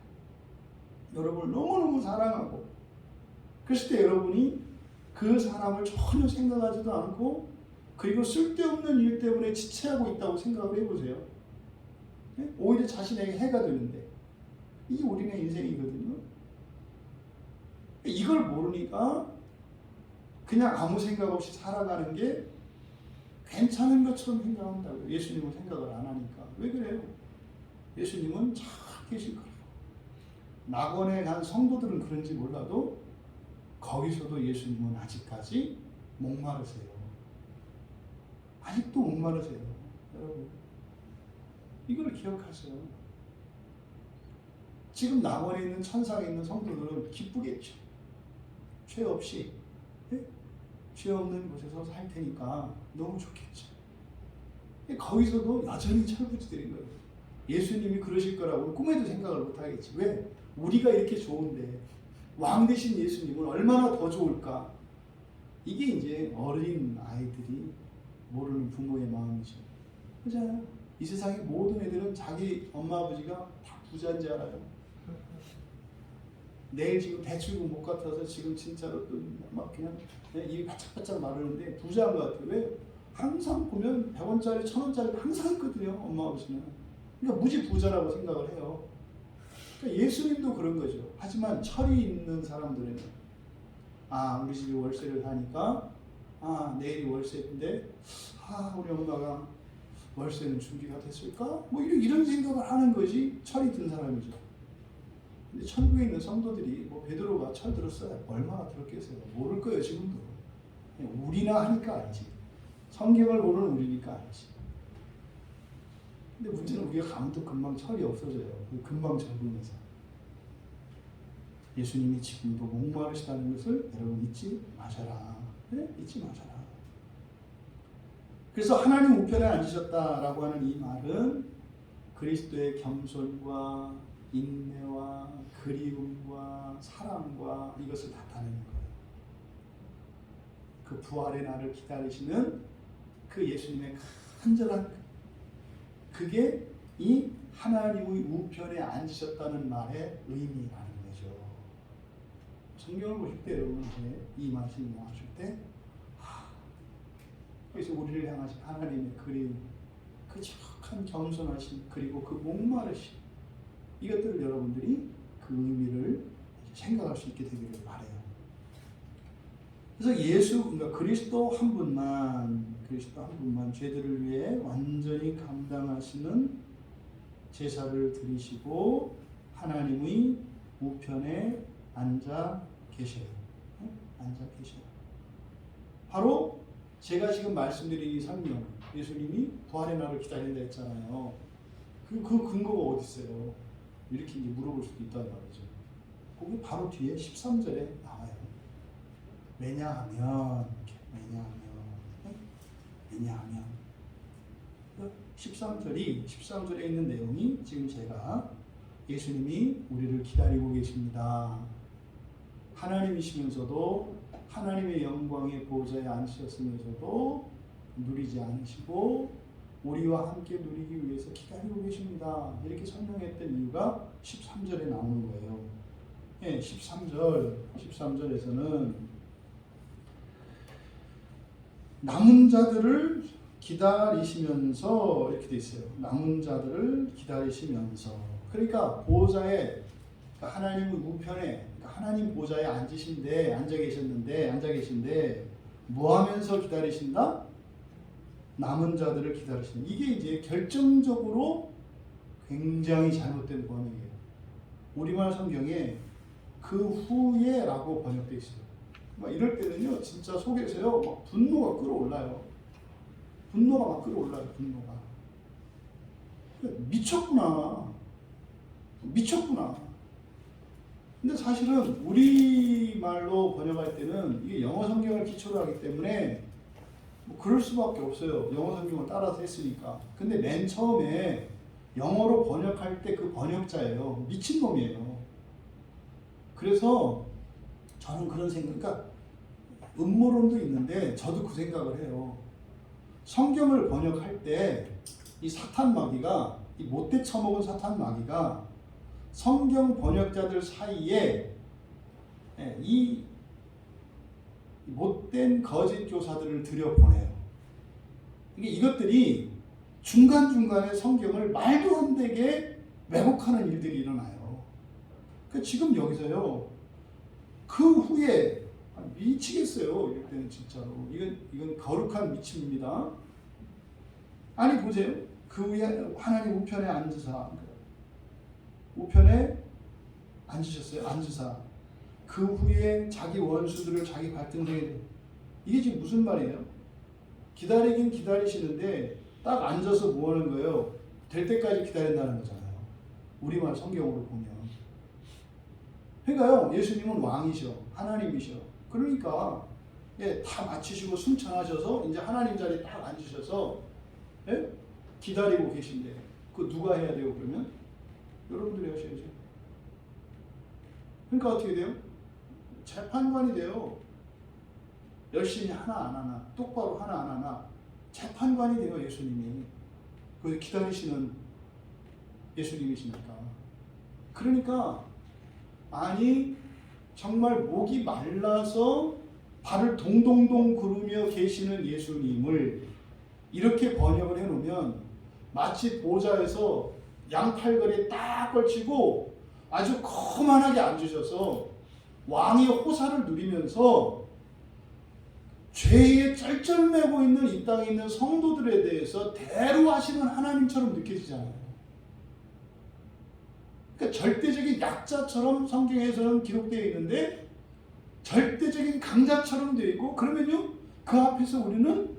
여러분을 너무너무 사랑하고 그랬을 때 여러분이 그 사람을 전혀 생각하지도 않고 그리고 쓸데없는 일 때문에 지체하고 있다고 생각을 해보세요. 네? 오히려 자신에게 해가 되는데 이게 우리네 인생이거든요. 이걸 모르니까 그냥 아무 생각 없이 살아가는 게 괜찮은 것처럼 생각한다고요. 예수님은 생각을 안 하니까. 왜 그래요? 예수님은 잘 계실 거예요. 낙원에 간 성도들은 그런지 몰라도 거기서도 예수님은 아직까지 목마르세요. 아직도 목마르세요. 여러분, 이걸 기억하세요. 지금 낙원에 있는 천상에 있는 성도들은 기쁘겠죠. 죄 없이, 네? 죄 없는 곳에서 살 테니까 너무 좋겠죠. 거기서도 여전히 철부지들인 거예요. 예수님이 그러실 거라고 꿈에도 생각을 못 하겠지. 왜? 우리가 이렇게 좋은데 왕 되신 예수님은 얼마나 더 좋을까? 이게 이제 어린 아이들이 모르는 부모의 마음이죠. 그렇잖아요. 이 세상의 모든 애들은 자기 엄마 아버지가 다 부자인 줄 알아요. 내일 지금 대출금 못 갚아서 지금 진짜로 막 그냥 입이 바짝바짝 마르는데 부자인 것 같아요. 왜? 항상 보면 100원짜리 1000원짜리 항상 있거든요. 엄마 아버지는. 그러니까 무지 부자라고 생각을 해요. 그러니까 예수님도 그런 거죠. 하지만 철이 있는 사람들은 우리 집이 월세를 사니까 내일이 월세인데 우리 엄마가 월세는 준비가 됐을까? 뭐 이런 생각을 하는 것이 철이 든 사람이죠. 근데 천국에 있는 성도들이 베드로가 철 들었어요. 얼마나 들었겠어요. 모를 거예요. 지금도. 우리나 하니까 알지. 성경을 모르는 우리니까 알지. 근데 문제는 우리가 가면 또 금방 철이 없어져요. 금방 적응해서. 예수님이 지금도 목마르시다는 것을 여러분 잊지 마셔라. 네? 잊지 마셔라. 그래서 하나님 우편에 앉으셨다라고 하는 이 말은 그리스도의 겸손과 인내와 그리움과 사랑과 이것을 나타내는 거예요. 그 부활의 날을 기다리시는 그 예수님의 간절한 그게 이 하나님의 우편에 앉으셨다는 말의 의미라는 거죠. 성경을 보실 때 여러분 이제 이 말씀을 나오실 때 그래서 우리를 향하신 하나님의 그리움, 그 척한 겸손하심 그리고 그 목마르심 이것들을 여러분들이 그 의미를 생각할 수 있게 되기를 바라요. 그래서 그러니까 그리스도 한 분만 죄들을 위해 완전히 감당하시는 제사를 드리시고 하나님의 우편에 앉아 계셔요. 앉아 계셔요. 바로 제가 지금 말씀드린 이 성경, 예수님이 부활의 날을 기다린다 했잖아요. 그 근거가 어디 있어요? 이렇게 이제 물어볼 수도 있단 말이죠. 거기 바로 뒤에 13절에 나와요. 왜냐하면 13절에 있는 내용이 지금 제가 예수님이 우리를 기다리고 계십니다. 하나님이시면서도 하나님의 영광의 보좌에 앉으셨으면서도 누리지 않으시고 우리와 함께 누리기 위해서 기다리고 계십니다. 이렇게 설명했던 이유가 13절에 나오는 거예요. 13절에서는 남은 자들을 기다리시면서 이렇게 돼 있어요. 남은 자들을 기다리시면서. 그러니까 보좌에 하나님의 우편에 하나님 보좌에 앉아 계신데 뭐 하면서 기다리신다? 남은 자들을 기다리신다. 이게 이제 결정적으로 굉장히 잘못된 번역이에요. 우리말 성경에 그 후에라고 번역되어 있어요. 이럴 때는요, 진짜 속에서요, 막 분노가 끌어올라요. 분노가. 미쳤구나. 근데 사실은 우리말로 번역할 때는 이게 영어 성경을 기초로 하기 때문에 그럴 수밖에 없어요. 영어 성경을 따라서 했으니까. 근데 맨 처음에 영어로 번역할 때 그 번역자예요. 미친놈이에요. 그래서 저는 그런 생각, 그러니까 음모론도 있는데 저도 그 생각을 해요. 성경을 번역할 때 이 사탄 마귀가, 이 못돼 처먹은 사탄 마귀가 성경 번역자들 사이에 이 못된 거짓 교사들을 들여보내요. 이것들이 중간중간에 성경을 말도 안 되게 왜곡하는 일들이 일어나요. 지금 여기서요, 그 후에 미치겠어요. 이럴 때는 진짜로 이건 거룩한 미침입니다. 아니 보세요. 그 후에 하나님 우편에 앉으사 우편에 앉으셨어요. 앉으사 그 후에 자기 원수들을 자기 발등상에 이게 지금 무슨 말이에요? 기다리긴 기다리시는데 딱 앉아서 뭐 하는 거예요? 될 때까지 기다린다는 거잖아요. 우리말 성경으로 보면. 그러니까요. 예수님은 왕이셔. 하나님이셔. 그러니까 다 마치시고 승천하셔서 이제 하나님 자리에 딱 앉으셔서 기다리고 계신데 그 누가 해야 돼요 그러면? 여러분들이 하셔야죠. 그러니까 어떻게 돼요? 재판관이 돼요. 열심히 하나 안 하나, 똑바로 하나 안 하나 재판관이 돼요 예수님이. 그 기다리시는 예수님이시니까. 그러니까 아니 정말 목이 말라서 발을 동동동 구르며 계시는 예수님을 이렇게 번역을 해놓으면 마치 보좌에서 양팔걸이에 딱 걸치고 아주 거만하게 앉으셔서 왕의 호사를 누리면서 죄에 쩔쩔매고 있는 이 땅에 있는 성도들에 대해서 대루하시는 하나님처럼 느껴지잖아요. 그러니까 절대적인 약자처럼 성경에서는 기록되어 있는데 절대적인 강자처럼 되어 있고 그러면요 그 앞에서 우리는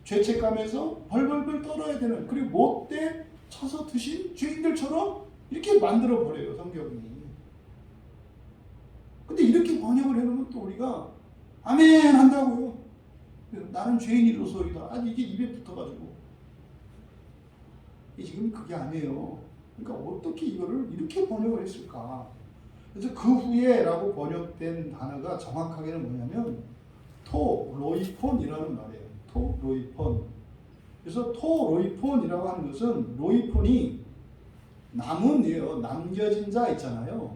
죄책감에서 벌벌벌 떨어야 되는 그리고 못돼 쳐서 드신 죄인들처럼 이렇게 만들어 버려요 성경이. 근데 이렇게 번역을 해놓으면 또 우리가 아멘 한다고요. 나는 죄인이로소이다. 아니 이게 입에 붙어가지고 지금 그게 아니에요. 그러니까 어떻게 이거를 이렇게 번역을 했을까? 그래서 그 후에라고 번역된 단어가 정확하게는 뭐냐면 토로이폰이라는 말이에요. 토로이폰. 그래서 토로이폰이라고 하는 것은 로이폰이 남은이에요. 남겨진 자 있잖아요.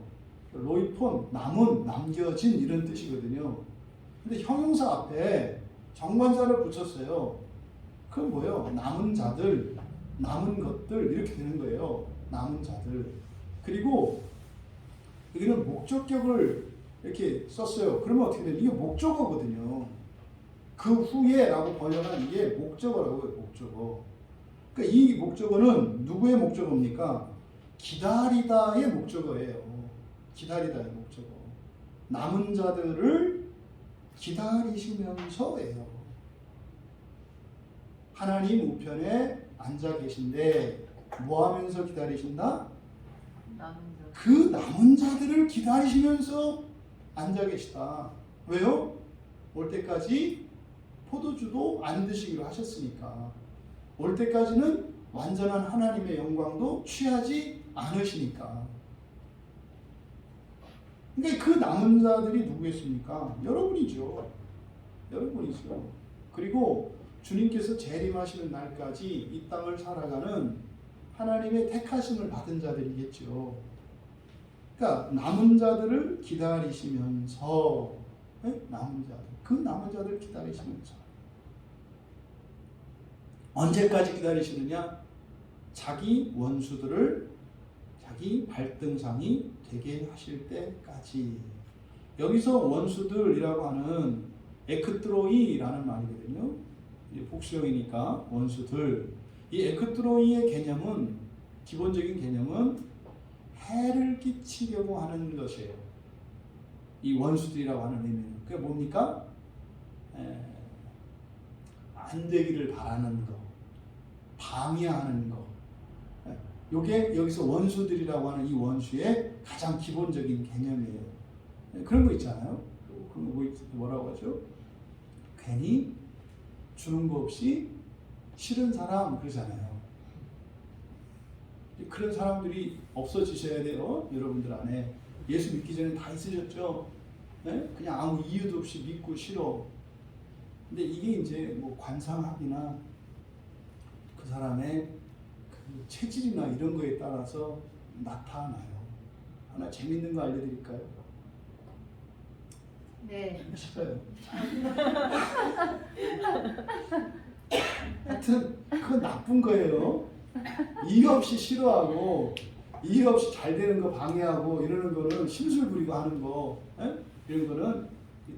로이폰 남은 남겨진 이런 뜻이거든요. 근데 형용사 앞에 정관사를 붙였어요. 그건 뭐예요? 남은 자들, 남은 것들 이렇게 되는 거예요. 남은 자들. 그리고 여기는 목적격을 이렇게 썼어요. 그러면 어떻게 돼요? 이게 목적어거든요. 그 후에라고 번역한 이게 목적어라고요. 목적어. 그러니까 이 목적어는 누구의 목적어입니까? 기다리다의 목적어예요. 기다리다의 목적어. 남은 자들을 기다리시면서예요. 하나님 우편에 앉아 계신데 뭐 하면서 기다리신다? 그 남은 자들을 기다리시면서 앉아 계시다. 왜요? 올 때까지 포도주도 안 드시기로 하셨으니까. 올 때까지는 완전한 하나님의 영광도 취하지 않으시니까. 그러니까 그 남은 자들이 누구겠습니까? 여러분이죠. 여러분이죠. 그리고 주님께서 재림하시는 날까지 이 땅을 살아가는 하나님의 택하심을 받은 자들이겠죠. 그러니까 남은 자들을 기다리시면서 남은 자들, 그 남은 자들을 기다리시면서 언제까지 기다리시느냐? 자기 원수들을 자기 발등상이 되게 하실 때까지. 여기서 원수들이라고 하는 에크트로이라는 말이거든요. 복수형이니까 원수들. 이 에크트로이의 개념은 기본적인 개념은 해를 끼치려고 하는 것이에요. 이 원수들이라고 하는 의미는. 그게 뭡니까? 안 되기를 바라는 거, 방해하는 거. 이게 여기서 원수들이라고 하는 이 원수의 가장 기본적인 개념이에요. 그런 거 있잖아요. 그런 거 뭐라고 하죠? 괜히 주는 거 없이 싫은 사람 그러잖아요. 그런 사람들이 없어지셔야 돼요. 여러분들 안에. 예수 믿기 전에 다 있으셨죠? 네? 그냥 아무 이유도 없이 믿고 싫어. 근데 이게 이제 뭐 관상학이나 그 사람의 그 체질이나 이런 거에 따라서 나타나요. 하나 재밌는 거 알려드릴까요? 네. 싫어요. 하여튼 그건 나쁜 거예요. 이유 없이 싫어하고 이유 없이 잘 되는 거 방해하고 이러는 거는 심술 부리고 하는 거. 에? 이런 거는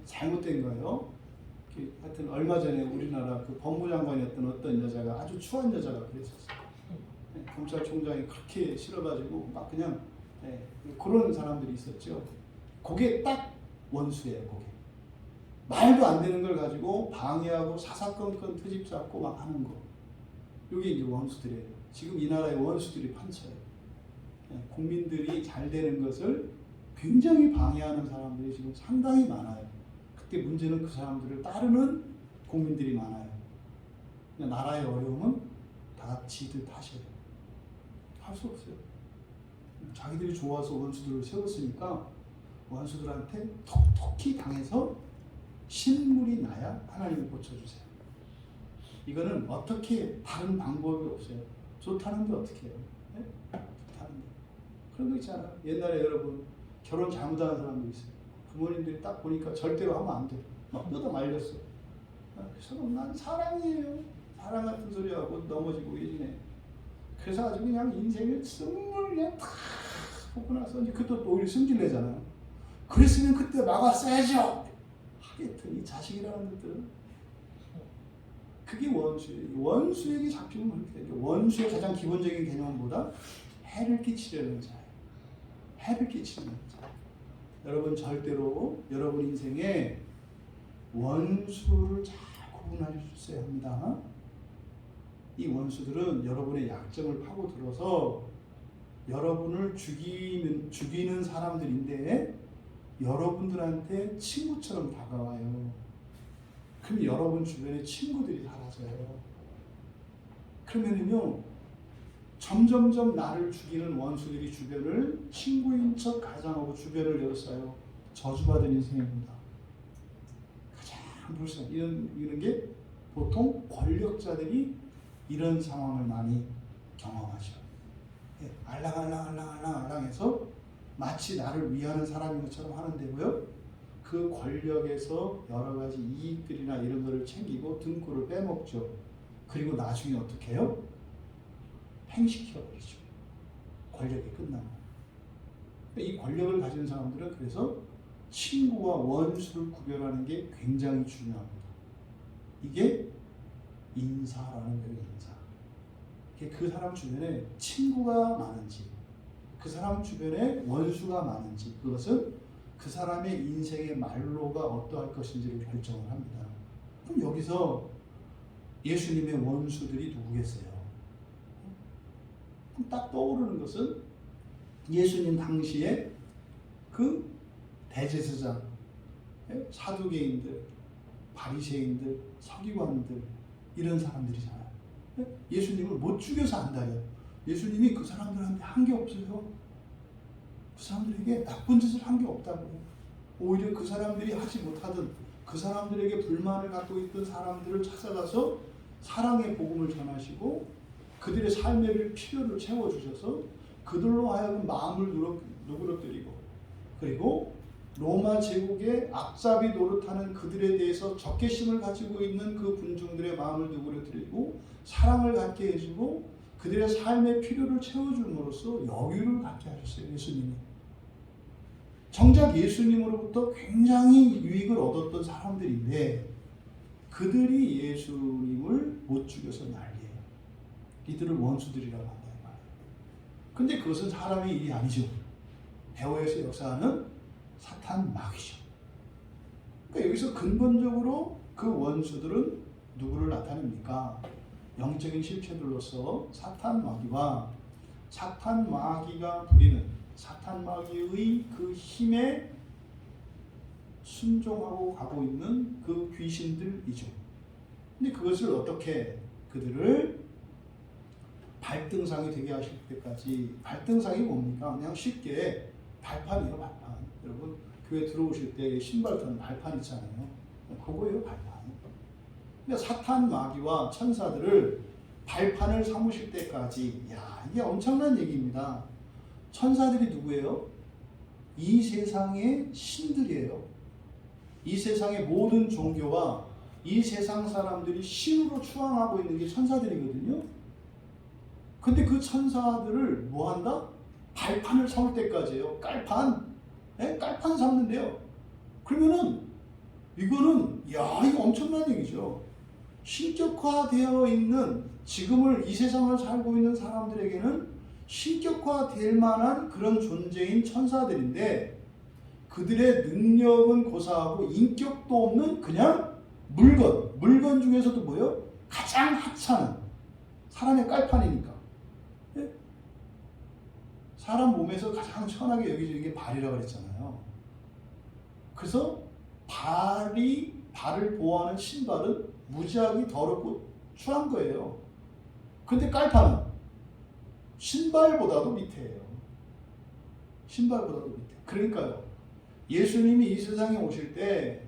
잘못된 거예요. 하여튼 얼마 전에 우리나라 그 법무장관이었던 어떤 여자가 아주 추한 여자가 그랬었어요. 검찰총장이 그렇게 싫어가지고 막 그냥 그런 사람들이 있었죠. 그게 딱 원수예요. 그게 말도 안 되는 걸 가지고 방해하고 사사건건 트집 잡고 막 하는 거. 이게 이제 원수들이에요. 지금 이 나라의 원수들이 판쳐요. 국민들이 잘 되는 것을 굉장히 방해하는 사람들이 지금 상당히 많아요. 그때 문제는 그 사람들을 따르는 국민들이 많아요. 나라의 어려움은 다 지들 탓이에요. 할 수 없어요. 자기들이 좋아서 원수들을 세웠으니까 원수들한테 톡톡히 당해서 신물이 나야 하나님을 고쳐주세요. 이거는 어떻게 다른 방법이 없어요. 좋다는데 어떻게 해요? 네? 좋다는데. 그런 거 있잖아요. 옛날에 여러분 결혼 잘못하는 사람도 있어요. 부모님들이 딱 보니까 절대로 하면 안 돼. 막 뜯어 말렸어. 그래서 난 사랑이에요. 사랑 같은 소리하고 넘어지고 예전에. 그래서 아주 그냥 인생을 정말 그냥 다 보고 나서 이제 그때 또 오히려 승질내잖아요. 그랬으면 그때 막았어야죠. 하여튼 이 자식이라는 것들은 그게 원수예요. 원수에게 잡히면 그렇게 되죠. 원수의 가장 기본적인 개념은 뭐다? 해를 끼치려는 자예요. 해를 끼치는 자. 여러분 절대로 여러분 인생에 원수를 잘 구분하셔야 합니다. 이 원수들은 여러분의 약점을 파고들어서 여러분을 죽이는 사람들인데 여러분들한테 친구처럼 다가와요. 그럼 여러분 주변에 친구들이 사라져요. 그러면은요, 점점점 나를 죽이는 원수들이 주변을 친구인 척 가장하고 주변을 열었어요. 저주받은 인생입니다. 가장 불쌍한 이런 게 보통 권력자들이 이런 상황을 많이 경험하죠. 알랑알랑해서 마치 나를 위하는 사람인 것처럼 하는데고요. 그 권력에서 여러 가지 이익들이나 이런 거를 챙기고 등골을 빼먹죠. 그리고 나중에 어떻게 해요? 팽식해버리죠. 권력이 끝나면. 이 권력을 가진 사람들은 그래서 친구와 원수를 구별하는 게 굉장히 중요합니다. 이게 인사라는 거예요. 인사. 그 사람 주변에 친구가 많은지 그 사람 주변에 원수가 많은지 그것은 그 사람의 인생의 말로가 어떠할 것인지를 결정을 합니다. 그럼 여기서 예수님의 원수들이 누구겠어요? 그럼 딱 떠오르는 것은 예수님 당시에 그 대제사장, 사두개인들, 바리새인들, 서기관들 이런 사람들이잖아요. 예수님을 못 죽여서 안달이에요. 예수님이 그 사람들한테 한 게 없어요. 그 사람들에게 나쁜 짓을 한 게 없다고요. 오히려 그 사람들이 하지 못하던 그 사람들에게 불만을 갖고 있던 사람들을 찾아가서 사랑의 복음을 전하시고 그들의 삶의 필요를 채워주셔서 그들로 하여금 마음을 누그러뜨리고 그리고 로마 제국의 앞잡이 노릇하는 그들에 대해서 적개심을 가지고 있는 그 군중들의 마음을 누그러뜨리고 사랑을 갖게 해주고 그들의 삶의 필요를 채워줌으로써 여유를 갖게 하셨어요. 예수님이. 정작 예수님으로부터 굉장히 유익을 얻었던 사람들인데 그들이 예수님을 못 죽여서 난리예요. 이들을 원수들이라고 한다. 근데 그것은 사람의 일이 아니죠. 배후에서 역사하는 사탄 마귀죠. 그러니까 여기서 근본적으로 그 원수들은 누구를 나타냅니까? 영적인 실체들로서 사탄 마귀와 사탄 마귀가 부리는 사탄 마귀의 그 힘에 순종하고 가고 있는 그 귀신들이죠. 근데 그것을 어떻게 그들을 발등상이 되게 하실 때까지 발등상이 뭡니까? 그냥 쉽게 발판이에요. 발판. 여러분 교회 들어오실 때 신발탄 발판 있잖아요. 그거예요. 발판. 그러니까 사탄 마귀와 천사들을 발판을 삼으실 때까지 야 이게 엄청난 얘기입니다. 천사들이 누구예요? 이 세상의 신들이에요. 이 세상의 모든 종교와 이 세상 사람들이 신으로 추앙하고 있는 게 천사들이거든요. 근데 그 천사들을 뭐 한다? 발판을 삼을 때까지예요. 깔판. 네? 깔판 삼는데요. 그러면은 이거는 이거 엄청난 얘기죠. 신격화되어 있는 지금을 이 세상을 살고 있는 사람들에게는 신격화될 만한 그런 존재인 천사들인데 그들의 능력은 고사하고 인격도 없는 그냥 물건 중에서도 뭐예요? 가장 하찮은 사람의 깔판이니까. 예? 사람 몸에서 가장 천하게 여겨지는 게 발이라고 그랬잖아요. 그래서 발을 보호하는 신발은 무지하게 더럽고 추한 거예요. 근데 깔판은 신발보다도 밑에예요. 신발보다도 밑에. 그러니까요. 예수님이 이 세상에 오실 때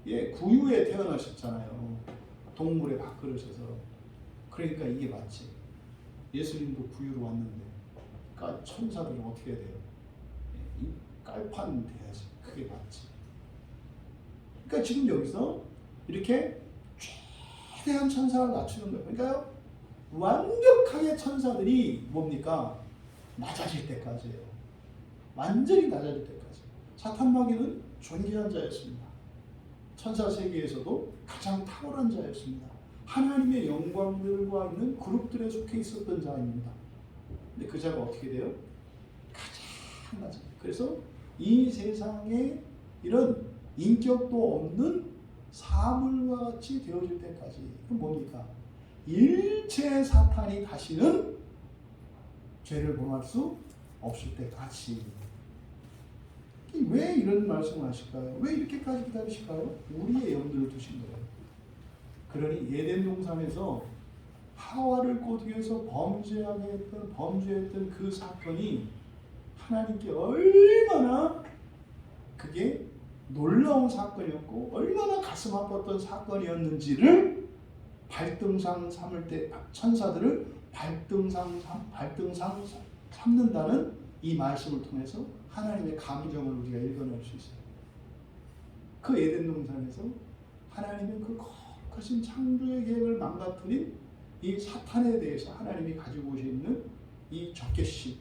구유에 태어나셨잖아요. 동물의 밥그릇에서. 그러니까 이게 맞지. 예수님도 구유로 왔는데 천사들은 어떻게 돼요? 이 깔판 돼야지. 그게 맞지. 그러니까 지금 여기서 이렇게 최대한 천사를 낮추는 거예요. 그러니까요. 완벽하게 천사들이 뭡니까? 낮아질 때까지예요. 완전히 낮아질 때까지. 사탄 마귀는 존귀한 자였습니다. 천사 세계에서도 가장 탁월한 자였습니다. 하나님의 영광들과 있는 그룹들에 속해 있었던 자입니다. 근데 그 자가 어떻게 돼요? 가장 낮아요. 그래서 이 세상에 이런 인격도 없는 사물과 같이 되어질 때까지. 그럼 뭡니까? 일체 사탄이 다시는 죄를 범할 수 없을 때까지. 왜 이런 말씀을 하실까요? 왜 이렇게까지 기다리실까요? 우리의 염두를 두신 거예요. 그러니 에덴 동산에서 하와를 꼬드겨서 범죄했던 그 사건이 하나님께 얼마나 그게 놀라운 사건이었고 얼마나 가슴 아팠던 사건이었는지를 발등상 삼을 때 천사들을 발등상 삼는다는 이 말씀을 통해서 하나님의 감정을 우리가 읽어낼 수 있어요. 그 에덴 동산에서 하나님의 그 거룩하신 창조의 계획을 망가뜨린 이 사탄에 대해서 하나님이 가지고 오시는 이 적개심,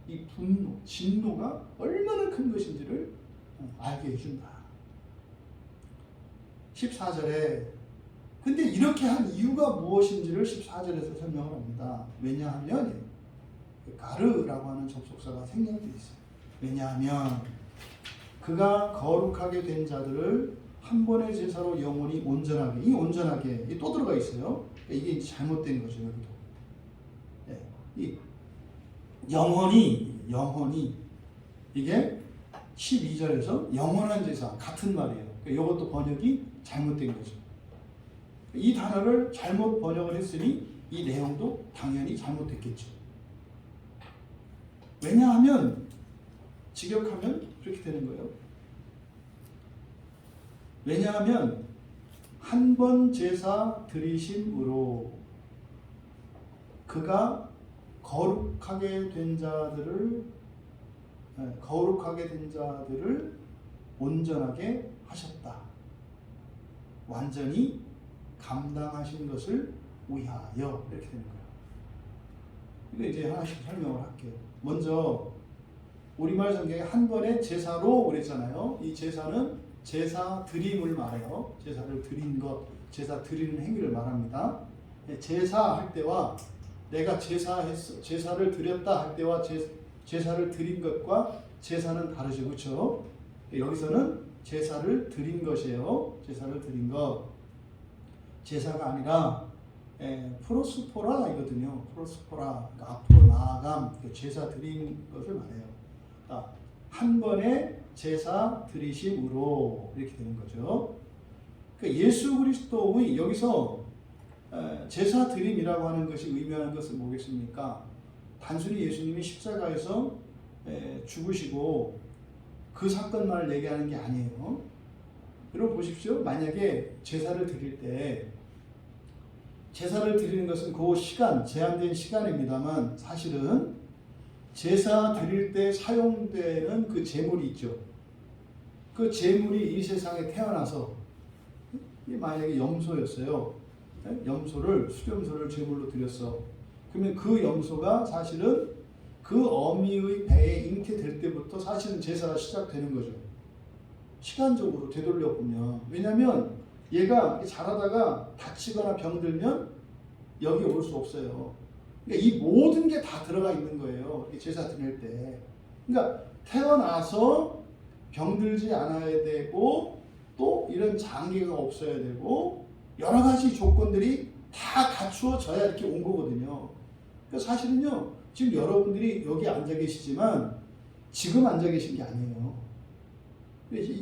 이 분노, 진노가 얼마나 큰 것인지를 알게 해준다. 14절에 근데 이렇게 한 이유가 무엇인지를 14절에서 설명을 합니다. 왜냐하면 가르라고 하는 접속사가 생략되어 있어요. 왜냐하면 그가 거룩하게 된 자들을 한 번의 제사로 영원히 온전하게, 이 온전하게 이 또 들어가 있어요. 이게 잘못된 거죠. 여기도. 이 영원히 이게 12절에서 영원한 제사 같은 말이에요. 이것도 번역이 잘못된 거죠. 이 단어를 잘못 번역을 했으니 이 내용도 당연히 잘못됐겠죠. 왜냐하면 직역하면 그렇게 되는 거예요. 왜냐하면 한 번 제사 드리심으로 그가 거룩하게 된 자들을 온전하게 하셨다. 완전히 감당하신 것을 위하여 이렇게 되는 거예요. 이거 이제 하나씩 설명을 할게요. 먼저 우리말 성경에 한 번의 제사로 그랬잖아요. 이 제사는 제사 드림을 말해요. 제사를 드린 것, 제사 드리는 행위를 말합니다. 제사할 때와 내가 제사를 드렸다 할 때와 제사를 드린 것과 제사는 다르죠. 그렇죠? 여기서는 제사를 드린 것이에요. 제사를 드린 것. 제사가 아니라 프로스포라이거든요. 프로스포라, 그러니까 앞으로 나아감, 제사 드린 것을 말해요. 그러니까 한 번의 제사 드리심으로 이렇게 되는 거죠. 그러니까 예수 그리스도의 여기서 제사 드림이라고 하는 것이 의미하는 것은 뭐겠습니까? 단순히 예수님이 십자가에서 죽으시고 그 사건만을 얘기하는 게 아니에요. 여러분 보십시오. 만약에 제사를 드릴 때 제사를 드리는 것은 그 시간, 제한된 시간입니다만 사실은 제사 드릴 때 사용되는 그 제물이 있죠. 그 제물이 이 세상에 태어나서 만약에 염소였어요. 수염소를 제물로 드렸어. 그러면 그 염소가 사실은 그 어미의 배에 잉태될 때부터 사실은 제사가 시작되는 거죠. 시간적으로 되돌려 보면. 왜냐하면 얘가 잘하다가 다치거나 병들면 여기 올 수 없어요. 그러니까 이 모든 게 다 들어가 있는 거예요. 제사 드릴 때. 그러니까 태어나서 병들지 않아야 되고 또 이런 장애가 없어야 되고 여러 가지 조건들이 다 갖추어져야 이렇게 온 거거든요. 그러니까 사실은요, 지금 여러분들이 여기 앉아 계시지만 지금 앉아 계신 게 아니에요.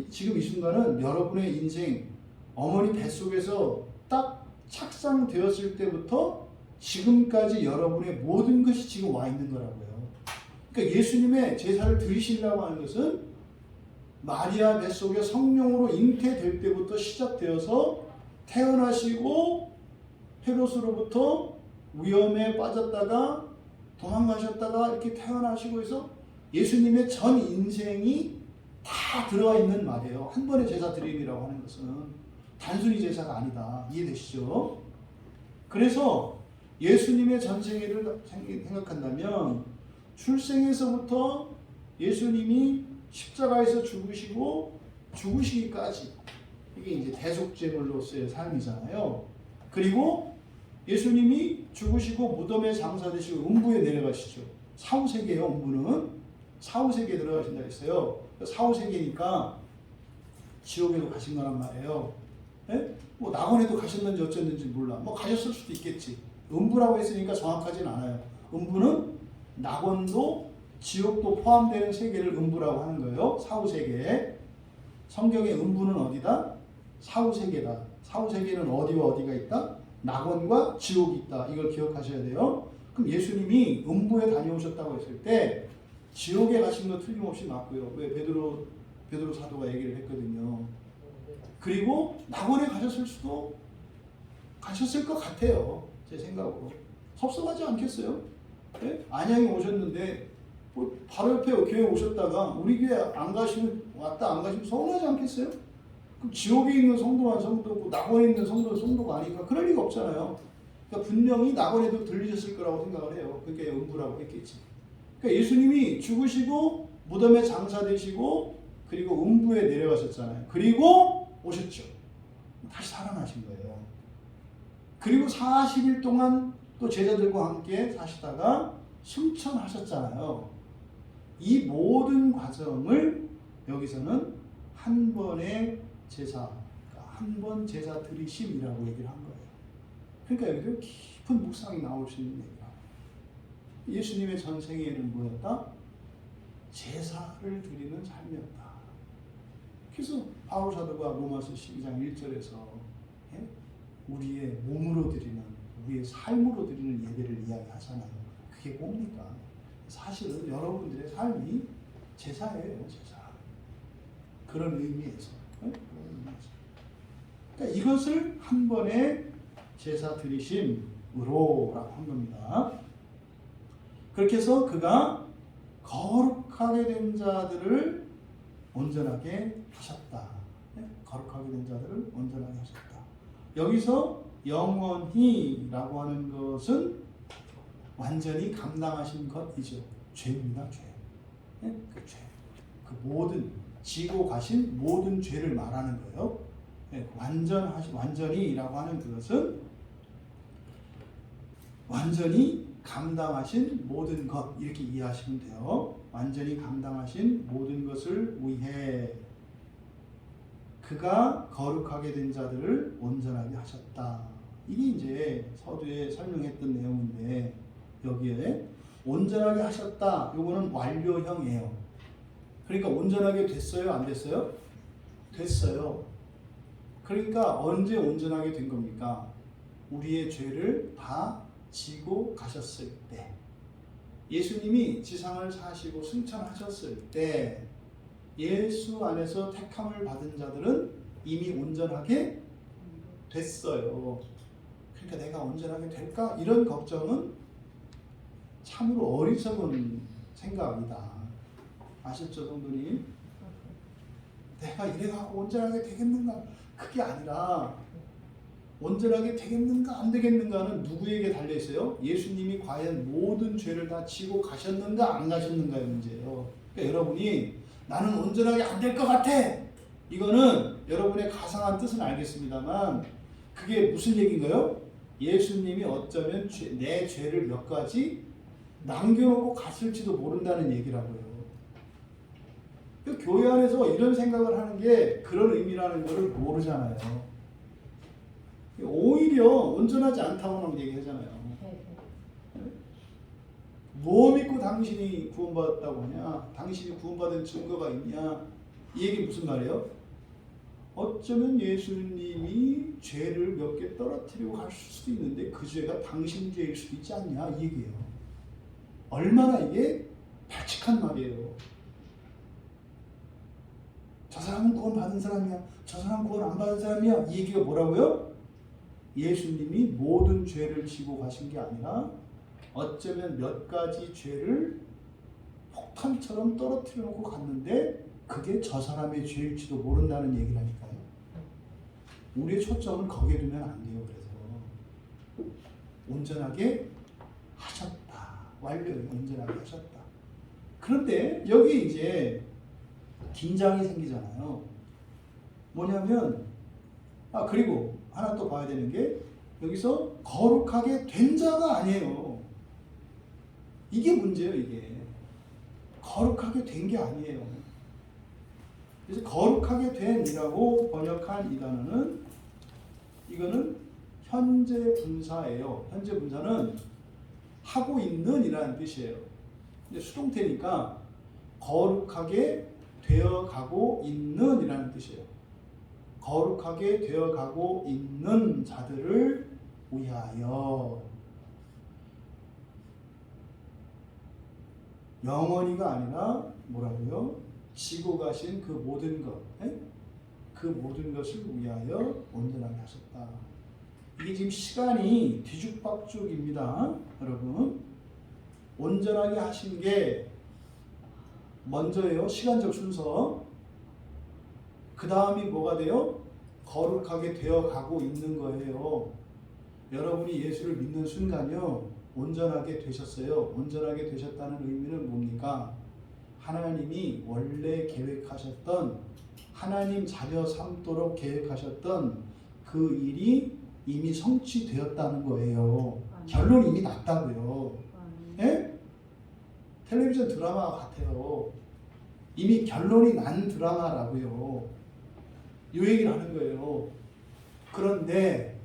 지금 이 순간은 여러분의 인생, 어머니 뱃속에서 딱 착상되었을 때부터 지금까지 여러분의 모든 것이 지금 와 있는 거라고요. 그러니까 예수님의 제사를 드리시려고 하는 것은 마리아 뱃속에 성령으로 잉태될 때부터 시작되어서 태어나시고 헤롯으로부터 위험에 빠졌다가 도망가셨다가 이렇게 태어나시고 해서 예수님의 전 인생이 다 들어가 있는 말이에요. 한 번의 제사 드림이라고 하는 것은 단순히 제사가 아니다. 이해되시죠? 그래서 예수님의 전생애를 생각한다면 출생에서부터 예수님이 십자가에서 죽으시고 죽으시기까지 이게 이제 대속제물로서의 삶이잖아요. 그리고 예수님이 죽으시고 무덤에 장사되시고 음부에 내려가시죠. 사후세계예요. 음부는 사후세계에 들어가신다 했어요. 사후세계니까 지옥에도 가신 거란 말이에요. 예? 뭐 낙원에도 가셨는지 어쨌는지 몰라. 뭐 가셨을 수도 있겠지. 음부라고 했으니까 정확하진 않아요. 음부는 낙원도 지옥도 포함되는 세계를 음부라고 하는 거예요. 사후세계. 성경의 음부는 어디다? 사후세계다. 사후세계는 어디와 어디가 있다? 낙원과 지옥이 있다. 이걸 기억하셔야 돼요. 그럼 예수님이 음부에 다녀오셨다고 했을 때 지옥에 가신 거 틀림없이 맞고요. 왜 베드로 사도가 얘기를 했거든요. 그리고 낙원에 가셨을 것 같아요. 제 생각으로. 섭섭하지 않겠어요? 네? 안양에 오셨는데 뭐 바로 옆에 교회 오셨다가 우리 교회 안 가시면 서운하지 않겠어요? 그럼 지옥에 있는 성도만 성도고 낙원에 있는 성도는 성도가 아니니까 그럴 리가 없잖아요. 그러니까 분명히 낙원에도 들리셨을 거라고 생각을 해요. 그게 음부라고 했겠지. 그러니까 예수님이 죽으시고 무덤에 장사되시고 그리고 음부에 내려가셨잖아요. 그리고 오셨죠. 다시 살아나신 거예요. 그리고 40일 동안 또 제자들과 함께 사시다가 승천하셨잖아요. 이 모든 과정을 여기서는 한 번의 제사, 한 번 제사 드리심이라고 얘기를 한 거예요. 그러니까 여기서 깊은 묵상이 나올 수 있는 얘기야. 예수님의 전생에는 뭐였다? 제사를 드리는 삶이었다. 그래서 바울 사도가 로마서 12장 1절에서 우리의 몸으로 드리는, 우리의 삶으로 드리는 예배를 이야기하잖아요. 그게 뭡니까? 사실은 여러분들의 삶이 제사예요, 제사. 그런 의미에서. 그러니까 이것을 한 번의 제사 드리심으로 라고 한 겁니다. 그렇게 해서 그가 거룩하게 된 자들을 온전하게 하셨다. 거룩하게 된 자들을 온전하게 하셨다. 여기서 영원히 라고 하는 것은 완전히 감당하신 것이죠. 죄입니다, 죄. 그 죄. 그 모든, 지고 가신 모든 죄를 말하는 거예요. 완전히라고 하는 그것은 완전히 감당하신 모든 것, 이렇게 이해하시면 돼요. 완전히 감당하신 모든 것을 위해 그가 거룩하게 된 자들을 온전하게 하셨다. 이게 이제 서두에 설명했던 내용인데 여기에 온전하게 하셨다. 요거는 완료형이에요. 그러니까 온전하게 됐어요? 안 됐어요? 됐어요. 그러니까 언제 온전하게 된 겁니까? 우리의 죄를 다 지고 가셨을 때, 예수님이 지상을 사시고 승천하셨을 때 예수 안에서 택함을 받은 자들은 이미 온전하게 됐어요. 그러니까 내가 온전하게 될까? 이런 걱정은 참으로 어리석은 생각이다. 아셨죠, 성도님? 내가 이래갖고 온전하게 되겠는가? 그게 아니라 온전하게 되겠는가 안 되겠는가는 누구에게 달려있어요? 예수님이 과연 모든 죄를 다 지고 가셨는가 안 가셨는가의 문제예요. 그러니까 여러분이 나는 온전하게 안 될 것 같아 이거는 여러분의 가상한 뜻은 알겠습니다만 그게 무슨 얘기인가요? 예수님이 어쩌면 내 죄를 몇 가지 남겨놓고 갔을지도 모른다는 얘기라고요. 교회 안에서 이런 생각을 하는 게 그런 의미라는 것을 모르잖아요. 오히려 온전하지 않다고는 얘기하잖아요. 뭐 믿고 당신이 구원받았다고 하냐? 당신이 구원받은 증거가 있냐? 이 얘기 무슨 말이에요? 어쩌면 예수님이 죄를 몇 개 떨어뜨리고 갈 수도 있는데 그 죄가 당신 죄일 수도 있지 않냐? 이 얘기예요. 얼마나 이게 발칙한 말이에요. 저 사람은 구원 받은 사람이야. 저 사람은 구원 안 받은 사람이야. 이 얘기가 뭐라고요? 예수님이 모든 죄를 지고 가신 게 아니라 어쩌면 몇 가지 죄를 폭탄처럼 떨어뜨려 놓고 갔는데 그게 저 사람의 죄일지도 모른다는 얘기라니까요. 우리의 초점은 거기에 두면 안 돼요. 그래서 온전하게 하셨다. 완료히 온전하게 하셨다. 그런데 여기 이제 긴장이 생기잖아요. 뭐냐면 그리고 하나 또 봐야 되는 게 여기서 거룩하게 된 자가 아니에요. 이게 문제예요. 이게 거룩하게 된 게 아니에요. 그래서 거룩하게 된이라고 번역한 이 단어는 이거는 현재 분사예요. 현재 분사는 하고 있는 이라는 뜻이에요. 근데 수동태니까 거룩하게 되어가고 있는 이라는 뜻이에요. 거룩하게 되어가고 있는 자들을 위하여. 영원히가 아니라 뭐라고요? 지고 가신 그 모든 것, 그 모든 것을 위하여 온전하게 하셨다. 이게 지금 시간이 뒤죽박죽입니다. 여러분, 온전하게 하신 게 먼저예요. 시간적 순서. 그 다음이 뭐가 돼요? 거룩하게 되어가고 있는 거예요. 여러분이 예수를 믿는 순간요, 온전하게 되셨어요. 온전하게 되셨다는 의미는 뭡니까? 하나님이 원래 계획하셨던, 하나님 자녀 삼도록 계획하셨던 그 일이 이미 성취되었다는 거예요. 결론이 이미 났다고요. 예? 텔레비전 드라마 같아요. 이미 결론이 난 드라마라고요. 이 얘기를 하는 거예요. 그런데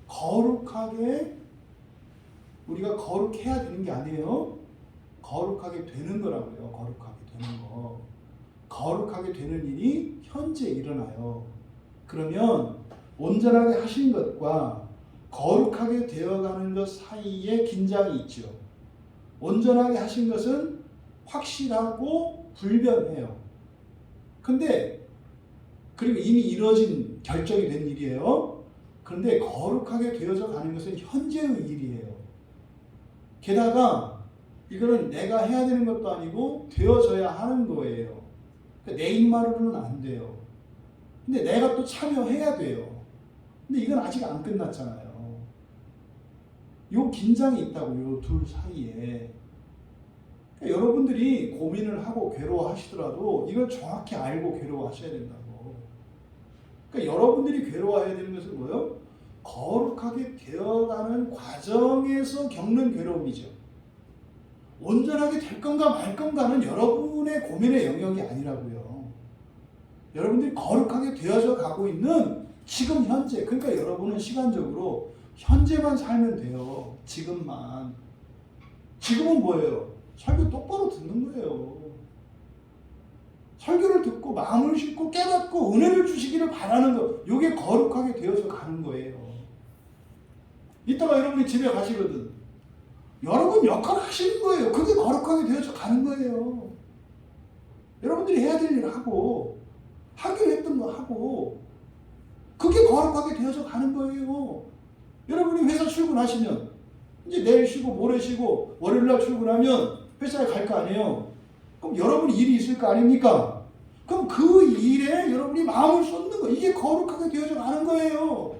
거룩하게 우리가 거룩해야 되는 게 아니에요. 거룩하게 되는 거라고요. 거룩하게 되는 거. 거룩하게 되는 일이 현재 일어나요. 그러면 온전하게 하신 것과 거룩하게 되어가는 것 사이에 긴장이 있죠. 온전하게 하신 것은 확실하고 불변해요. 근데 그리고 이미 이루어진 결정이 된 일이에요. 그런데 거룩하게 되어져 가는 것은 현재의 일이에요. 게다가 이거는 내가 해야 되는 것도 아니고 되어져야 하는 거예요. 그러니까 내 입만으로는 안 돼요. 근데 내가 또 참여해야 돼요. 근데 이건 아직 안 끝났잖아요. 요 긴장이 있다고, 요 둘 사이에. 그러니까 여러분들이 고민을 하고 괴로워하시더라도 이걸 정확히 알고 괴로워하셔야 된다고. 그러니까 여러분들이 괴로워해야 되는 것은 뭐예요? 거룩하게 되어가는 과정에서 겪는 괴로움이죠. 온전하게 될 건가 말 건가는 여러분의 고민의 영역이 아니라고요. 여러분들이 거룩하게 되어져 가고 있는 지금 현재, 그러니까 여러분은 시간적으로 현재만 살면 돼요. 지금만. 지금은 뭐예요? 설교 똑바로 듣는 거예요. 설교를 듣고 마음을 싣고 깨닫고 은혜를 주시기를 바라는 거. 이게 거룩하게 되어서 가는 거예요. 이따가 여러분이 집에 가시거든. 여러분 역할을 하시는 거예요. 그게 거룩하게 되어서 가는 거예요. 여러분들이 해야 될 일을 하고 하기로 했던 거 하고 그게 거룩하게 되어서 가는 거예요. 여러분이 회사 출근하시면 이제 내일 쉬고 모레 쉬고 월요일날 출근하면 회사에 갈 거 아니에요. 그럼 여러분이 일이 있을 거 아닙니까? 그럼 그 일에 여러분이 마음을 쏟는 거, 이게 거룩하게 되어져 가는 거예요.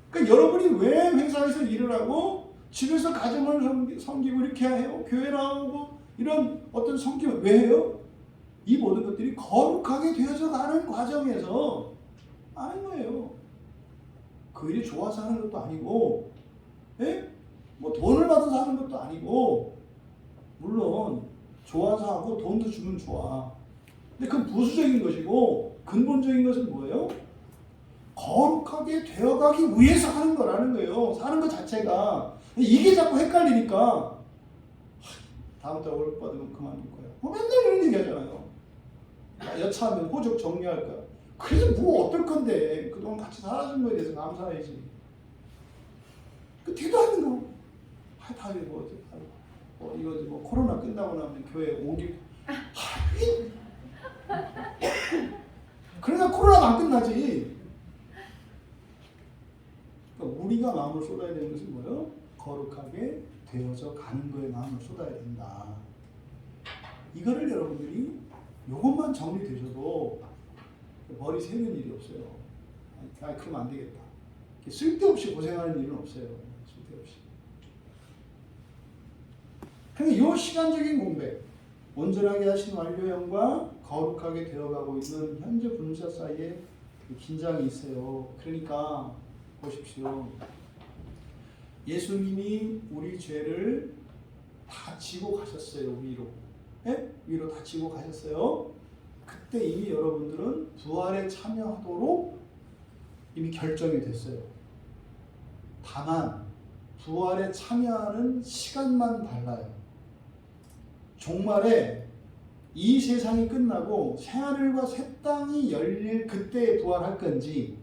그러니까 여러분이 왜 회사에서 일을 하고 집에서 가정을 섬기고 이렇게 해요? 교회 나오고 이런 어떤 섬김을 왜 해요? 이 모든 것들이 거룩하게 되어져 가는 과정에서 하는 거예요. 그 일이 좋아서 하는 것도 아니고, 예? 뭐 돈을 받아서 하는 것도 아니고, 물론 좋아서 하고 돈도 주면 좋아. 근데 그건 부수적인 것이고 근본적인 것은 뭐예요? 거룩하게 되어가기 위해서 하는 거라는 거예요. 사는 것 자체가. 이게 자꾸 헷갈리니까 다음 달 월급 받으면 그만둘 거야. 맨날 이런 얘기 하잖아요. 여차하면 호적 정리할 거야. 그래서 뭐 어떨 건데. 그동안 같이 살아준 거에 대해서 감사해야지. 그 뒤도 하는 거. 다 이거 뭐 코로나 끝나고 나면 교회 오길. 그러니까 코로나가 안 끝나지. 그러니까 우리가 마음을 쏟아야 되는 것은 뭐예요? 거룩하게 되어져 가는 거에 마음을 쏟아야 된다. 이거를 여러분들이 요것만 정리되셔도 머리 새는 일이 없어요. 그러면 안 되겠다. 쓸데없이 고생하는 일은 없어요. 쓸데없이. 그러니까 요 시간적인 공백, 온전하게 하신 완료형과 거룩하게 되어가고 있는 현재 분사 사이에 긴장이 있어요. 그러니까 보십시오. 예수님이 우리 죄를 다 지고 가셨어요. 위로. 네? 위로 다 지고 가셨어요. 그때 이미 여러분들은 부활에 참여하도록 이미 결정이 됐어요. 다만 부활에 참여하는 시간만 달라요. 종말에 이 세상이 끝나고 새하늘과 새 땅이 열릴 그때에 부활할 건지,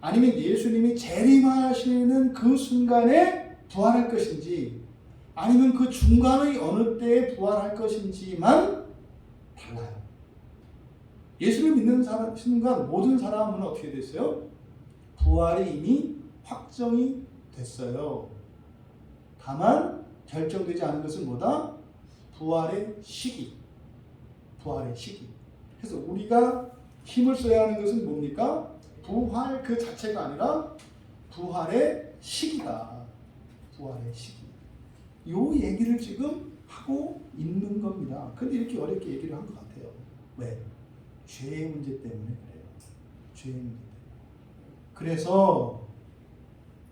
아니면 예수님이 재림하시는 그 순간에 부활할 것인지, 아니면 그 중간의 어느 때에 부활할 것인지만 달라요. 예수를 믿는 순간 모든 사람은 어떻게 됐어요? 부활이 이미 확정이 됐어요. 다만 결정되지 않은 것은 뭐다? 부활의 시기. 부활의 시기. 그래서 우리가 힘을 써야 하는 것은 뭡니까? 부활 그 자체가 아니라 부활의 시기다. 부활의 시기. 요 얘기를 지금 하고 있는 겁니다. 근데 이렇게 어렵게 얘기를 한 것 같아요. 왜? 죄의 문제 때문에 그래요. 죄의 문제 때문에. 그래서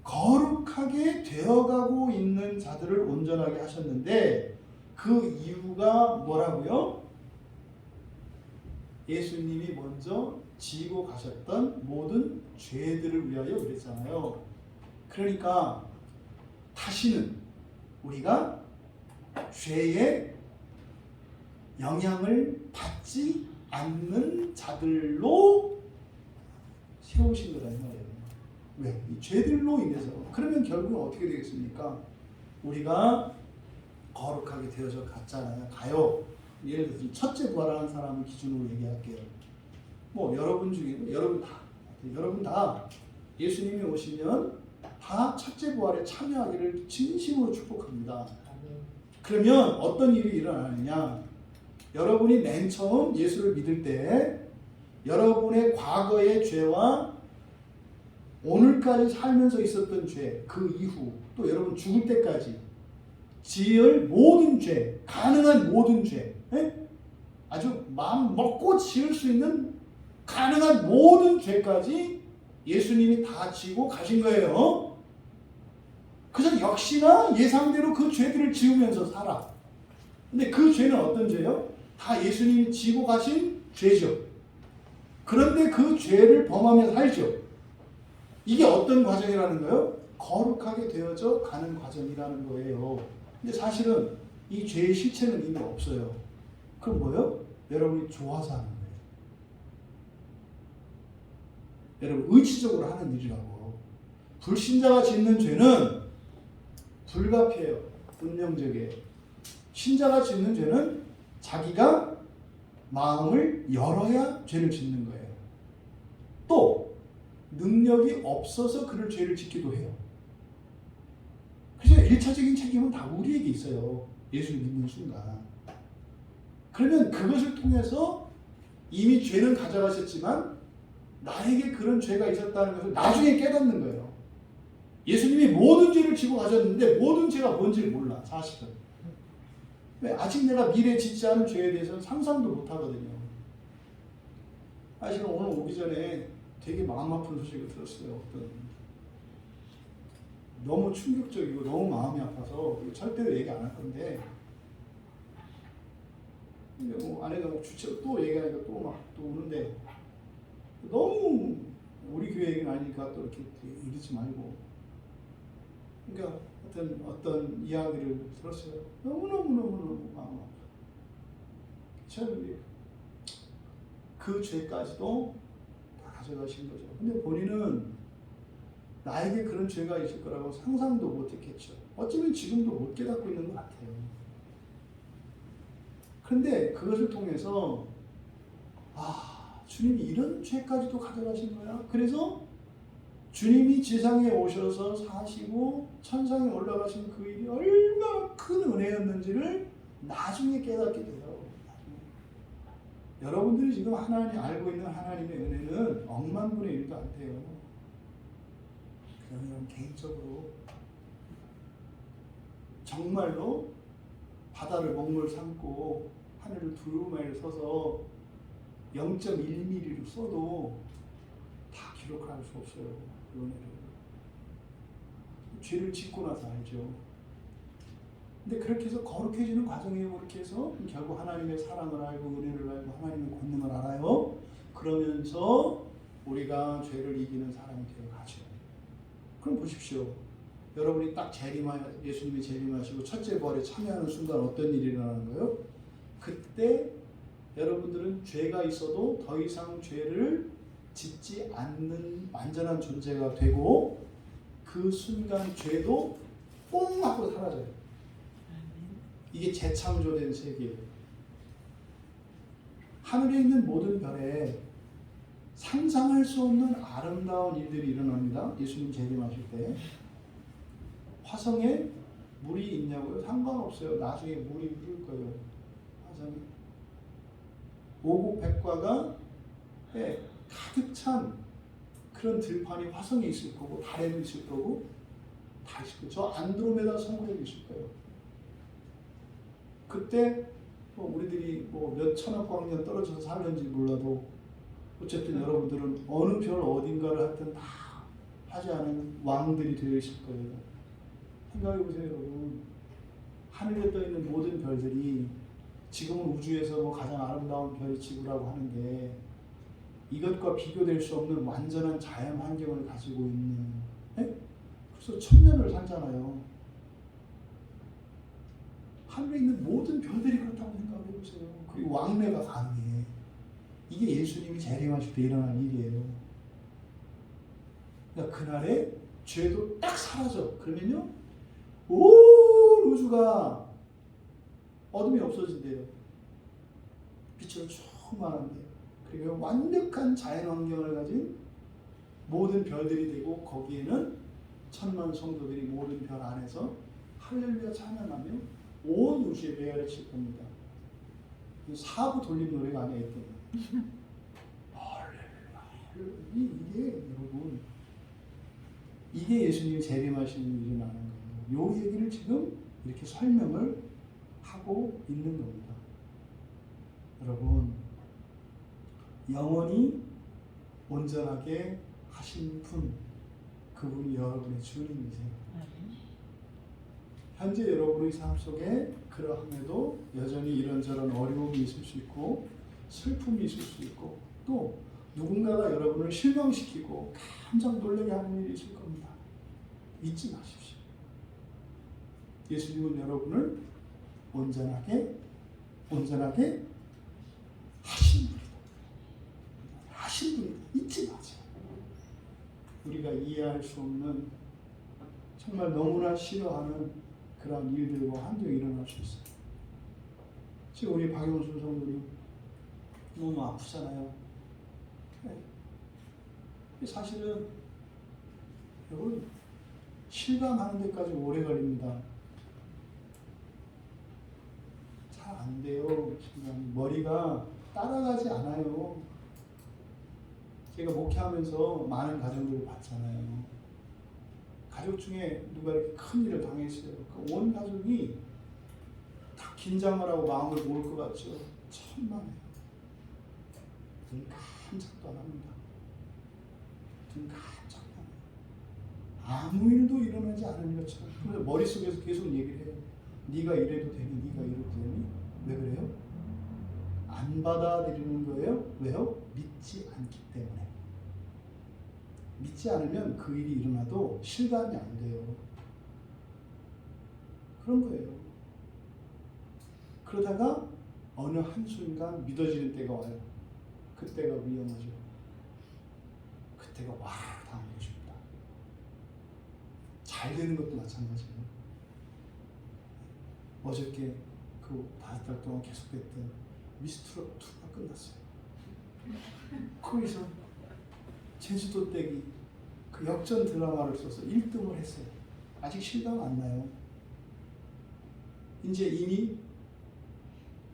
거룩하게 되어가고 있는 자들을 온전하게 하셨는데 그 이유가 뭐라고요? 예수님이 먼저 지고 가셨던 모든 죄들을 위하여 그랬잖아요. 그러니까 다시는 우리가 죄의 영향을 받지 않는 자들로 세우신 거다 이 말이에요. 왜? 이 죄들로 인해서. 그러면 결국은 어떻게 되겠습니까? 우리가 거룩하게 되어져 갔잖아요. 가요. 예를 들어서 첫째 부활하는 사람을 기준으로 얘기할게요. 뭐 여러분 중에 여러분 다 예수님이 오시면 다 첫째 부활에 참여하기를 진심으로 축복합니다. 그러면 어떤 일이 일어나느냐? 여러분이 맨 처음 예수를 믿을 때 여러분의 과거의 죄와 오늘까지 살면서 있었던 죄, 그 이후 또 여러분 죽을 때까지 지을 모든 죄, 가능한 모든 죄, 아주 마음 먹고 지을 수 있는 가능한 모든 죄까지 예수님이 다 지고 가신 거예요. 그래서 역시나 예상대로 그 죄들을 지으면서 살아. 근데 그 죄는 어떤 죄요? 다 예수님이 지고 가신 죄죠. 그런데 그 죄를 범하며 살죠. 이게 어떤 과정이라는 거예요? 거룩하게 되어져 가는 과정이라는 거예요. 근데 사실은 이 죄의 실체는 이미 없어요. 그럼 뭐예요? 여러분이 좋아서 하는 거예요. 여러분 의지적으로 하는 일이라고. 불신자가 짓는 죄는 불가피해요. 운명적이에요. 신자가 짓는 죄는 자기가 마음을 열어야 죄를 짓는 거예요. 또 능력이 없어서 그를 죄를 짓기도 해요. 그래서 1차적인 책임은 다 우리에게 있어요. 예수를 믿는 순간. 그러면 그것을 통해서 이미 죄는 가져가셨지만 나에게 그런 죄가 있었다는 것을 나중에 깨닫는 거예요. 예수님이 모든 죄를 지고 가셨는데 모든 죄가 뭔지를 몰라. 사실은. 왜? 아직 내가 미래에 짓지 않은 죄에 대해서는 상상도 못 하거든요. 사실은 오늘 오기 전에 되게 마음 아픈 소식을 들었어요. 너무 충격적이고 너무 마음이 아파서 절대로 얘기 안 할 건데, 근데 뭐 아내가 뭐 주체로 또 얘기하니까 또 막 또 우는데, 너무 우리 교회 얘기는 아니니까 또 이렇게 이러지 말고, 그러니까 어떤 이야기를 들었어요. 너무너무 마음 아파. 참 그 죄까지도 다 가져가신 거죠. 근데 본인은 나에게 그런 죄가 있을 거라고 상상도 못했겠죠. 어쩌면 지금도 못 깨닫고 있는 것 같아요. 그런데 그것을 통해서 주님이 이런 죄까지도 가져가신 거야. 그래서 주님이 지상에 오셔서 사시고 천상에 올라가신 그 일이 얼마나 큰 은혜였는지를 나중에 깨닫게 돼요. 여러분들이 지금 하나님 알고 있는 하나님의 은혜는 억만분의 1도 안 돼요. 그냥 개인적으로 정말로 바다를 먹물 삼고 하늘을 두루마리를 서서 0.1mm로 써도 다 기록할 수 없어요. 그 은혜를. 죄를 짓고 나서 알죠. 근데 그렇게 해서 거룩해지는 과정이에요. 그렇게 해서 결국 하나님의 사랑을 알고 은혜를 알고 하나님의 권능을 알아요. 그러면서 우리가 죄를 이기는 사람이 되어가죠. 그럼 보십시오. 여러분이 딱 예수님이 재림하시고 첫째 부활에 참여하는 순간 어떤 일이 일어나는 거예요? 그때 여러분들은 죄가 있어도 더 이상 죄를 짓지 않는 완전한 존재가 되고, 그 순간 죄도 뽕 하고 사라져요. 이게 재창조된 세계예요. 하늘에 있는 모든 별에 상상할 수 없는 아름다운 일들이 일어납니다. 예수님 재림하실 때. 화성에 물이 있냐고요? 상관없어요. 나중에 물이 흐를 거예요. 화성에. 오곡백과가 가득 찬 그런 들판이 화성에 있을 거고, 달에도 있을 거고, 다 있을 거예요. 저 안드로메다 성구에도 있을 거예요. 그때 우리들이 몇 천억 광년 떨어져서 살는지 몰라도 어쨌든 여러분들은 어느 별 어딘가를 하여튼 다 하지 않은 왕들이 되어 있을 거예요. 생각해 보세요, 여러분. 하늘에 떠 있는 모든 별들이 지금은 우주에서 가장 아름다운 별이 지구라고 하는데, 이것과 비교될 수 없는 완전한 자연 환경을 가지고 있는, 그래서 천년을 살잖아요. 하늘에 있는 모든 별들이 그렇다고 생각해 보세요. 그리고 왕래가 가능해. 이게 예수님이 재림하실 때 일어날 일이에요. 그러니까 그날에 죄도 딱 사라져. 그러면요, 온 우주가 어둠이 없어진대요. 빛으로 충만한데요. 그리고 완벽한 자연 환경을 가진 모든 별들이 되고, 거기에는 천만 성도들이 모든 별 안에서 할렐루야 찬양하며 온 우주에 메아리 칠 겁니다. 사부 돌림 노래가 아니었던 할렐루야. 이게 여러분, 이게 예수님이 재림하시는 일이 나는 거예요. 요 얘기를 지금 이렇게 설명을 하고 있는 겁니다. 여러분, 영원히 온전하게 하신 분, 그분이 여러분의 주님이세요. 현재 여러분의 삶 속에 그러함에도 여전히 이런저런 어려움이 있을 수 있고, 슬픔이 있을 수 있고, 또 누군가가 여러분을 실망시키고 깜짝 놀라게 하는 일이 있을 겁니다. 잊지 마십시오. 예수님은 여러분을 온전하게 하신 분이다. 하신 분이다. 잊지 마세요. 우리가 이해할 수 없는, 정말 너무나 싫어하는 그런 일들과 환경이 일어날 수 있어요. 지금 우리 박영순 성도님 너무 아프잖아요. 사실은 여러분, 실감하는 데까지 오래 걸립니다. 잘 안 돼요. 머리가 따라가지 않아요. 제가 목회하면서 많은 가정들을 봤잖아요. 가족 중에 누가 이렇게 큰 일을 당했어요. 온 가족이 다 긴장을 하고 마음을 모을 것 같죠? 천만에요. 눈 깜짝도 안 합니다. 눈 깜짝도 안 해요. 아무 일도 일어나지 않은 것처럼. 그래서 머릿속에서 계속 얘기를 해요. 네가 이래도 되니? 네가 이래도 되니? 왜 그래요? 안 받아들이는 거예요. 왜요? 믿지 않기 때문에. 믿지 않으면 그 일이 일어나도 실감이 안 돼요. 그런 거예요. 그러다가 어느 한순간 믿어지는 때가 와요. 그때가 위험하죠. 그때가 와 당하고 싶다. 잘 되는 것도 마찬가지예요. 어저께 그 5달 동안 계속했던 미스트롯 2가 끝났어요. 거기서 제주도 댁이 그 역전 드라마를 써서 1등을 했어요. 아직 실감 안 나요. 이제 이미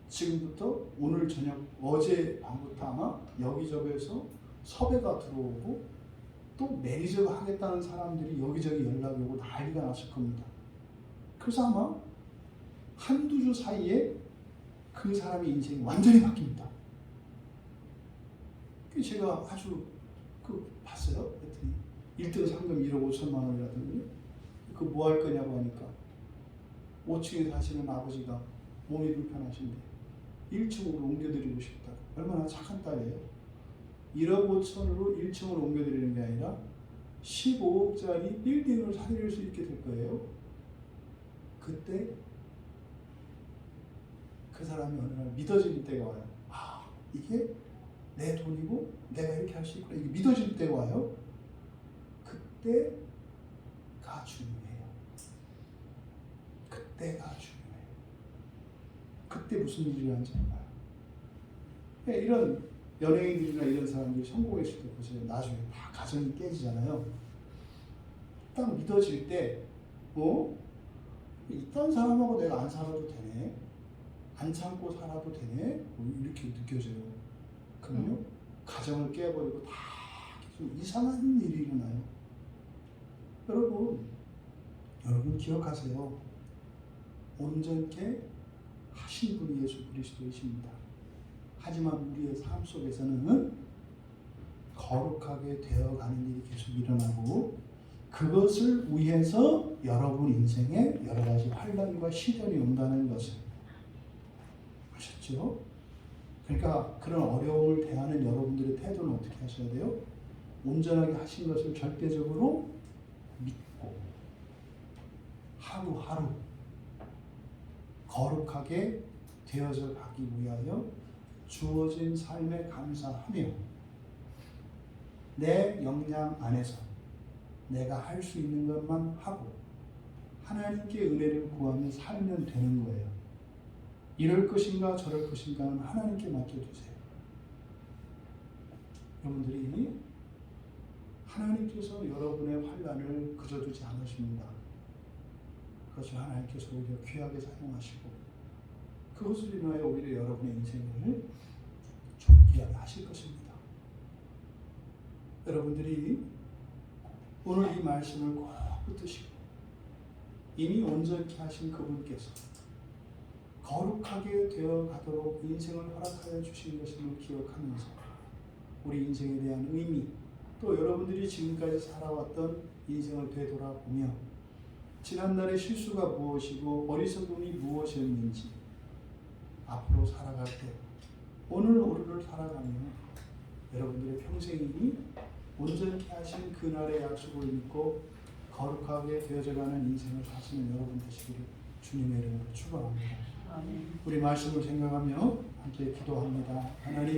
지금부터 오늘 저녁 어제 밤부터 아마 여기저기에서 섭외가 들어오고 또 매니저가 하겠다는 사람들이 여기저기 연락이 오고 난리가 났을 겁니다. 그래서 아마 한두 주 사이에 그 사람의 인생이 완전히 바뀝니다. 제가 아주 봤어요. 그랬더니 1등 상금 1억 5천만 원이라더니 그 뭐 할 거냐고 하니까 5층에 사시는 아버지가 몸이 불편하신데 1층으로 옮겨드리고 싶다. 얼마나 착한 딸이에요. 1억 5천으로 1층으로 옮겨드리는 게 아니라 15억짜리 빌딩을 사드릴 수 있게 될 거예요. 그때 그 사람이 어느 날 믿어질 때가 와요. 아, 이게 내 돈이고 내가 이렇게 할 수 있구나. 이게 믿어질 때가 와요. 그때가 중요해요. 그때가 중요해요. 그때 무슨 일이 일어나는지 몰라요. 이런 연예인들이나 이런 사람들이 성공했을 때 보세요. 나중에 다 가정이 깨지잖아요. 딱 믿어질 때 이딴 사람하고 내가 안 살아도 되네. 안 참고 살아도 되네. 이렇게 느껴져요. 그러면 가정을 깨버리고 다 계속 이상한 일이 일어나요. 여러분 기억하세요. 온전케 하신 분이 예수 그리스도이십니다. 하지만 우리의 삶 속에서는 거룩하게 되어가는 일이 계속 일어나고 그것을 위해서 여러분 인생에 여러 가지 환난과 시련이 온다는 것을 아셨죠? 그러니까 그런 어려움을 대하는 여러분들의 태도는 어떻게 하셔야 돼요? 온전하게 하신 것을 절대적으로 믿고 하루하루 거룩하게 되어져 가기 위하여 주어진 삶에 감사하며 내 역량 안에서 내가 할 수 있는 것만 하고 하나님께 은혜를 구하며 살면 되는 거예요. 이럴 것인가 저럴 것인가는 하나님께 맡겨두세요. 여러분들이 하나님께서 여러분의 환난을 그저두지 않으십니다. 그것을 하나님께서 오히려 귀하게 사용하시고 그것을 인하여 오히려 여러분의 인생을 존귀하게 하실 것입니다. 여러분들이 오늘 이 말씀을 꼭 붙드시고 이미 온전케 하신 그분께서 거룩하게 되어 가도록 인생을 허락하여 주신 것임을 기억하면서 우리 인생에 대한 의미 또 여러분들이 지금까지 살아왔던 인생을 되돌아보며 지난날의 실수가 무엇이고 어리석음이 무엇이었는지 앞으로 살아갈 때 오늘을 살아가며 여러분들의 평생이 온전케 하신 그날의 약속을 믿고 거룩하게 되어져가는 인생을 사시는 여러분 되시기를 주님의 이름으로 축원합니다. 우리 말씀을 생각하며 함께 기도합니다. 하나님